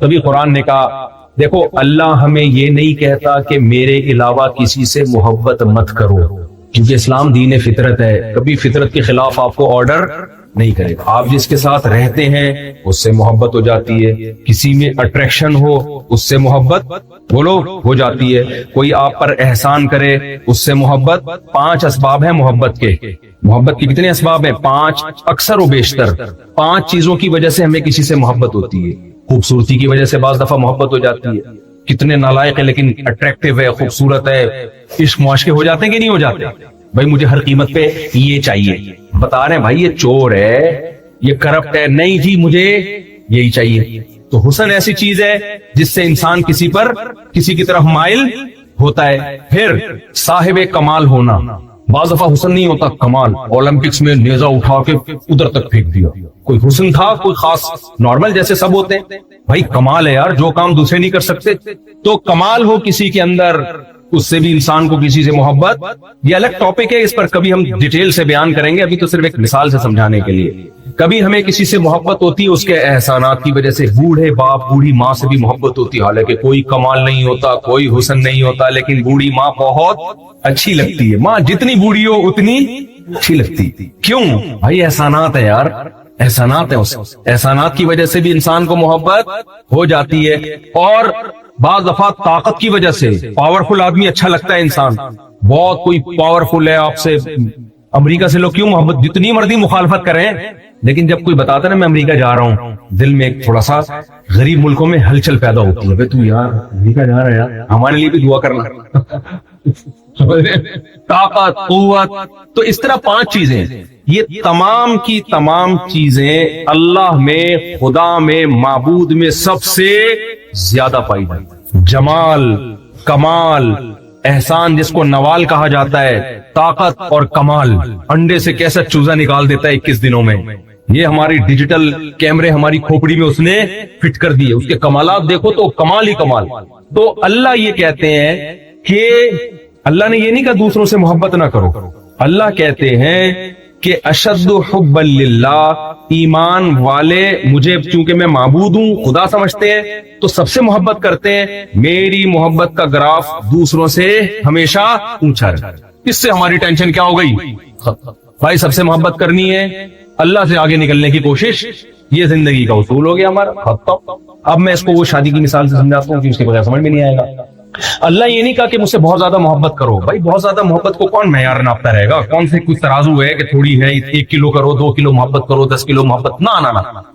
تبھی قرآن نے کہا دیکھو اللہ ہمیں یہ نہیں کہتا کہ میرے علاوہ کسی سے محبت مت کرو، کیونکہ اسلام دین فطرت ہے. کبھی فطرت کے خلاف آپ کو آرڈر نہیں کرے گا. آپ جس کے ساتھ رہتے ہیں اس سے محبت ہو جاتی ہے. کسی میں اٹریکشن ہو اس سے محبت بولو ہو جاتی ہے. کوئی آپ پر احسان کرے اس سے محبت. 5 اسباب ہیں محبت کے. محبت کے کتنے اسباب ہیں؟ 5. اکثر و بیشتر 5 چیزوں کی وجہ سے ہمیں کسی سے محبت ہوتی ہے. خوبصورتی کی وجہ سے بعض دفعہ محبت ہو جاتی ہے. کتنے نالائق ہے لیکن اٹریکٹیو ہے، خوبصورت ہے، عشق معاشقے ہو جاتے ہیں کہ نہیں ہو جاتے؟ بھائی مجھے ہر قیمت پہ یہ چاہیے. بتا رہے ہیں بھائی یہ چور ہے، یہ کرپٹ ہے، نہیں جی مجھے یہی چاہیے. تو حسن ایسی چیز ہے جس سے انسان کسی پر کسی کی طرف مائل ہوتا ہے. پھر صاحب کمال ہونا. بعض دفعہ حسن نہیں ہوتا کمال. اولمپکس میں نیزہ اٹھا کے ادھر تک پھینک دیا، کوئی حسن تھا کوئی خاص؟ نارمل جیسے سب ہوتے ہیں. بھائی کمال ہے یار، جو کام دوسرے نہیں کر سکتے. تو کمال ہو کسی کے اندر، اس سے بھی انسان کو کسی سے محبت. یہ الگ ٹاپک ہے، اس پر کبھی ہم ڈیٹیل سے بیان کریں گے. ابھی تو صرف ایک مثال سے سمجھانے کے لیے. کبھی ہمیں کسی سے محبت ہوتی ہے اس کے احسانات کی وجہ سے. بوڑھے باپ بوڑھی ماں سے بھی محبت ہوتی ہے، حالانکہ کوئی کمال نہیں ہوتا، کوئی حسن نہیں ہوتا، لیکن بوڑھی ماں بہت اچھی لگتی ہے. ماں جتنی بوڑھی ہو اتنی اچھی لگتی. کیوں بھائی؟ احسانات ہے یار، احسانات ہیں. اس احسانات کی وجہ سے بھی انسان کو محبت ہو جاتی ہے. اور بعض دفعہ طاقت کی وجہ سے پاورفل آدمی اچھا لگتا ہے انسان. بہت کوئی پاورفل ہے، آپ سے امریکہ سے لوگ کیوں محبت, جتنی مرضی مخالفت کریں, لیکن جب کوئی بتاتا ہے نا میں امریکہ جا رہا ہوں, دل میں ایک تھوڑا سا غریب ملکوں میں ہلچل پیدا ہوتی ہے, تو یار امریکہ جا رہا ہے یار, ہمارے لیے بھی دعا کرنا. طاقت, قوت, تو اس طرح 5 چیزیں, یہ تمام کی تمام چیزیں اللہ میں, خدا میں, معبود میں سب سے زیادہ پائی جاتی. جمال, کمال, احسان جس کو نوال کہا جاتا ہے, طاقت اور کمال. انڈے سے کیسا چوزا نکال دیتا ہے 21 دنوں میں, یہ ہماری ڈیجیٹل کیمرے ہماری کھوپڑی میں اس نے فٹ کر دیے. اس کے کمالات دیکھو تو کمال ہی کمال. تو اللہ یہ کہتے ہیں کہ اللہ نے یہ نہیں کہا دوسروں سے محبت نہ کرو, اللہ کہتے ہیں کہ اشد حب للہ, ایمان والے مجھے چونکہ میں معبود ہوں خدا سمجھتے ہیں تو سب سے محبت کرتے ہیں. میری محبت کا گراف دوسروں سے ہمیشہ اونچا رہے. اس سے ہماری ٹینشن کیا ہو گئی بھائی, سب سے محبت کرنی ہے, اللہ سے آگے نکلنے کی کوشش, یہ زندگی کا اصول ہو گیا ہمارا. اب میں اس کو وہ شادی کی مثال سے سمجھاتا ہوں کہ اس کے بغیر سمجھ میں نہیں آئے گا. اللہ یہ نہیں کہا کہ مجھ سے بہت زیادہ محبت کرو. بھائی بہت زیادہ محبت کو کون معیار ناپتا رہے گا, کون سے کچھ ترازو ہے کہ تھوڑی ہے 1 کلو کرو, 2 کلو محبت کرو, 10 کلو محبت, نہ.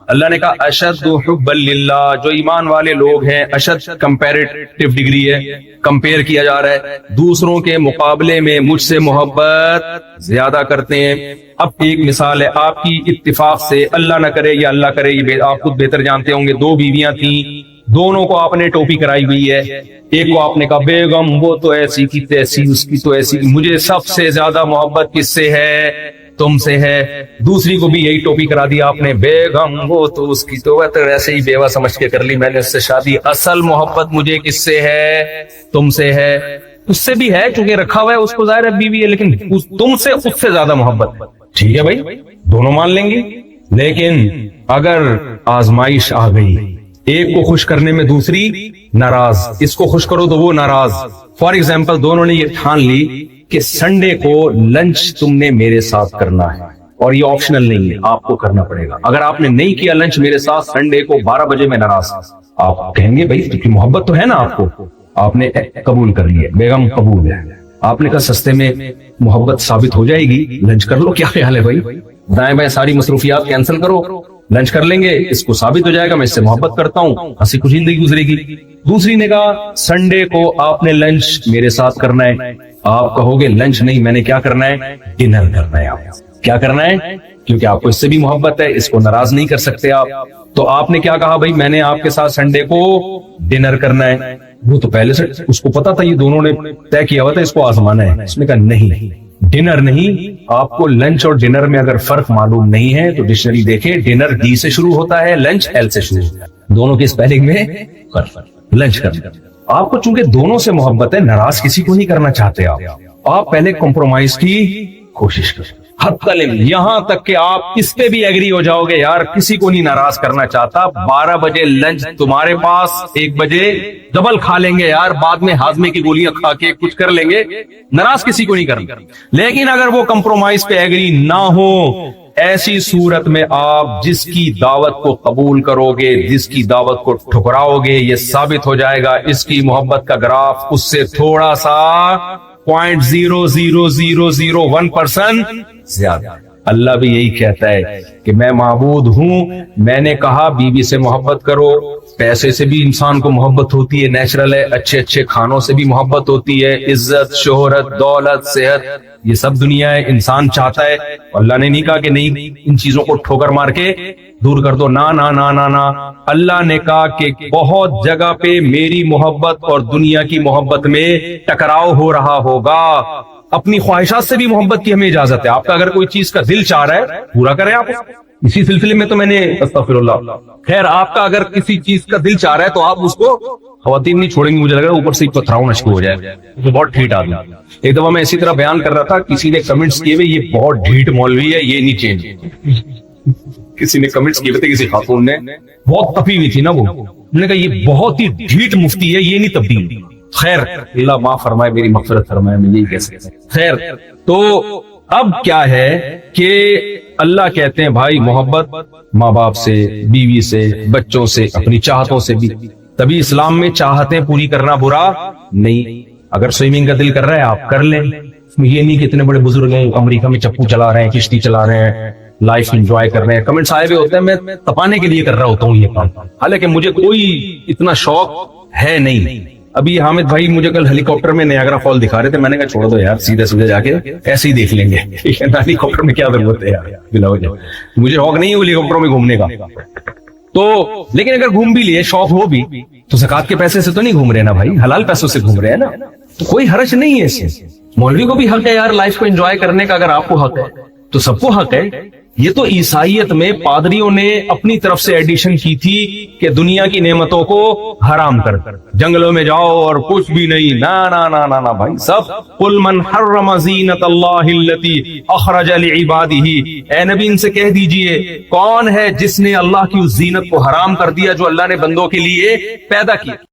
اللہ نے کہا اشد حب للہ, جو ایمان والے لوگ ہیں. اشد کمپیریٹیو ڈگری ہے, کمپیئر کیا جا رہا ہے, دوسروں کے مقابلے میں مجھ سے محبت زیادہ کرتے ہیں. اب ایک مثال ہے آپ کی اتفاق سے, اللہ نہ کرے یا اللہ کرے, یہ آپ خود بہتر جانتے ہوں گے, 2 بیویاں تھیں, دونوں کو آپ نے ٹوپی کرائی ہوئی ہے. ایک کو آپ نے کہا بیگم وہ تو ایسی کی تیسی, اس کی تو ایسی, مجھے سب سے زیادہ محبت کس سے ہے, تم سے ہے. دوسری کو بھی یہی ٹوپی کرا دی آپ نے, بیگم وہ تو اس کی تو ایسے ہی بیوہ سمجھ کے کر لی میں نے اس سے شادی, اصل محبت مجھے کس سے ہے, تم سے ہے. اس سے بھی ہے چونکہ رکھا ہوا ہے اس کو, ظاہر ہے بیوی ہے, لیکن تم سے اس سے زیادہ محبت. ٹھیک ہے بھائی, دونوں مان لیں گے. لیکن اگر آزمائش آ گئی, ایک کو خوش کرنے میں دوسری ناراض, اس کو خوش کرو تو وہ ناراض. فار ایگزامپل دونوں نے یہ ٹھان لی کہ سنڈے کو لنچ تم نے میرے ساتھ کرنا ہے, اور یہ آپشنل نہیں ہے, آپ کو کرنا پڑے گا. اگر آپ نے نہیں کیا لنچ میرے ساتھ سنڈے کو 12 بجے میں ناراض. آپ کہیں گے بھائی محبت تو ہے نا آپ کو, آپ نے قبول کر لی ہے, بیگم قبول ہے. آپ نے کہا سستے میں محبت ثابت ہو جائے گی, لنچ کر لو. کیا خیال ہے بھائی, دائیں بائیں ساری مصروفیات کینسل کرو, لنچ کر لیں گے, اس کو ثابت ہو جائے گا میں اس سے محبت کرتا ہوں, ہنسی خوشی زندگی گزرے گی. دوسری نے کہا سنڈے کو آپ نے لنچ میرے ساتھ کرنا ہے. آپ کہو گے لنچ نہیں, میں نے کیا کرنا ہے, ڈنر کرنا ہے. آپ کیا کرنا ہے, کیونکہ آپ کو اس سے بھی محبت ہے, اس کو ناراض نہیں کر سکتے آپ. تو آپ نے کیا کہا, بھائی میں نے آپ کے ساتھ سنڈے کو ڈنر کرنا ہے. وہ تو پہلے سے اس کو پتا تھا, یہ دونوں نے طے کیا ہوا تھا اس کو آزمانا ہے. اس نے کہا نہیں, ڈنر نہیں. آپ کو لنچ اور ڈنر میں اگر فرق معلوم نہیں ہے تو ڈکشنری دیکھیں, ڈنر ڈی سے شروع ہوتا ہے, لنچ ایل سے شروع ہوتا ہے. دونوں کی اسپیلنگ میں فرق, لنچ کرنا. آپ کو چونکہ دونوں سے محبت ہے, ناراض کسی کو نہیں کرنا چاہتے آپ پہلے کمپرومائز کی کوشش کریں. یہاں تک کہ آپ اس پہ بھی ایگری ہو جاؤ گے, یار کسی کو نہیں ناراض کرنا چاہتا, 12 بجے لنچ تمہارے پاس, 1 بجے ڈبل کھا لیں گے یار, بعد میں ہاضمے کی گولیاں کھا کے کچھ کر لیں گے, ناراض کسی کو نہیں کرنا. لیکن اگر وہ کمپرومائز پہ ایگری نہ ہو, ایسی صورت میں آپ جس کی دعوت کو قبول کرو گے, جس کی دعوت کو ٹھکراؤ گے, یہ ثابت ہو جائے گا اس کی محبت کا گراف اس سے تھوڑا سا 0.00001% زیادہ. اللہ بھی یہی کہتا ہے کہ میں معبود ہوں, میں نے کہا بیوی سے محبت کرو. پیسے سے بھی انسان کو محبت ہوتی ہے, نیچرل ہے. اچھے اچھے کھانوں سے بھی محبت ہوتی ہے, عزت, شہرت, دولت, صحت, یہ سب دنیا ہے, انسان چاہتا ہے. اللہ نے نہیں کہا کہ نہیں, ان چیزوں کو ٹھوکر مار کے دور کر دو, نا نا نا نا نا. اللہ نے کہا کہ بہت جگہ پہ میری محبت اور دنیا کی محبت میں ٹکراؤ ہو رہا ہوگا. اپنی خواہشات سے بھی محبت کی ہمیں اجازت ہے. آپ کا اگر کوئی چیز کا دل چاہ رہا ہے پورا کریں آپ. اسی سلسلے میں تو میں نے استغفر اللہ, خیر آپ کا اگر کسی چیز کا دل چاہ رہا ہے تو آپ اس کو, خواتین نہیں چھوڑیں گے مجھے لگ رہا ہے, اوپر سے پتھراؤ شروع ہو جائے. وہ بہت ڈھیٹ آدمی. ایک دفعہ میں اسی طرح بیان کر رہا تھا, کسی نے کمنٹس کیے ہوئے یہ بہت ڈھیٹ مولوی ہے, یہ نہیں چینج. کسی نے کمنٹس کیے ہوئے تھے, کسی خاتون نے, بہت تپی ہوئی تھی نا وہ, انہوں نے کہا یہ بہت ہی ڈھیٹ مفتی ہے, یہ نہیں تبدیل. خیر اللہ معاف فرمائے, میری مغفرت فرمائے, میں یہی کہہ سکتا ہوں. خیر تو اب کیا ہے کہ اللہ کہتے ہیں بھائی محبت ماں باپ سے, بیوی سے, بچوں سے, اپنی چاہتوں سے بھی. تبھی اسلام میں چاہتیں پوری کرنا برا نہیں. اگر سوئمنگ کا دل کر رہا ہے آپ کر لیں, یہ نہیں کہ اتنے بڑے بزرگ ہیں امریکہ میں چپو چلا رہے ہیں, کشتی چلا رہے ہیں, لائف انجوائے کر رہے ہیں. کمنٹس آئے ہوئے ہوتے ہیں, میں تپانے کے لیے کر رہا ہوتا ہوں یہ کام, حالانکہ مجھے کوئی اتنا شوق ہے نہیں. ابھی حامد بھائی مجھے کل ہیلی کاپٹر میں نیاگرا فال دکھا رہے تھے, میں نے کہا چھوڑ دو یار, سیدھے سیدھے جا کے ایسے ہی دیکھ لیں گے, ہیلی کاپٹر میں کیا ضرورت ہے یار, بلا وجہ مجھے شوق نہیں ہے ہیلی کاپٹر میں گھومنے کا. تو لیکن اگر گھوم بھی لیے, شوق ہو بھی, تو زکات کے پیسے سے تو نہیں گھوم رہے نا بھائی, حلال پیسوں سے گھوم رہے ہیں نا, تو کوئی حرج نہیں ہے اس سے. مولوی کو بھی حق ہے یار لائف کو انجوائے کرنے کا, اگر آپ کو حق ہے تو سب کو حق ہے. یہ تو عیسائیت میں پادریوں نے اپنی طرف سے ایڈیشن کی تھی کہ دنیا کی نعمتوں کو حرام کر, جنگلوں میں جاؤ اور کچھ بھی نہیں, نا بھائی سب. قل من حرم زینت اللہ التی اخرج لعبادہ, اے نبی ان سے کہہ دیجئے کون ہے جس نے اللہ کی اس زینت کو حرام کر دیا جو اللہ نے بندوں کے لیے پیدا کیا.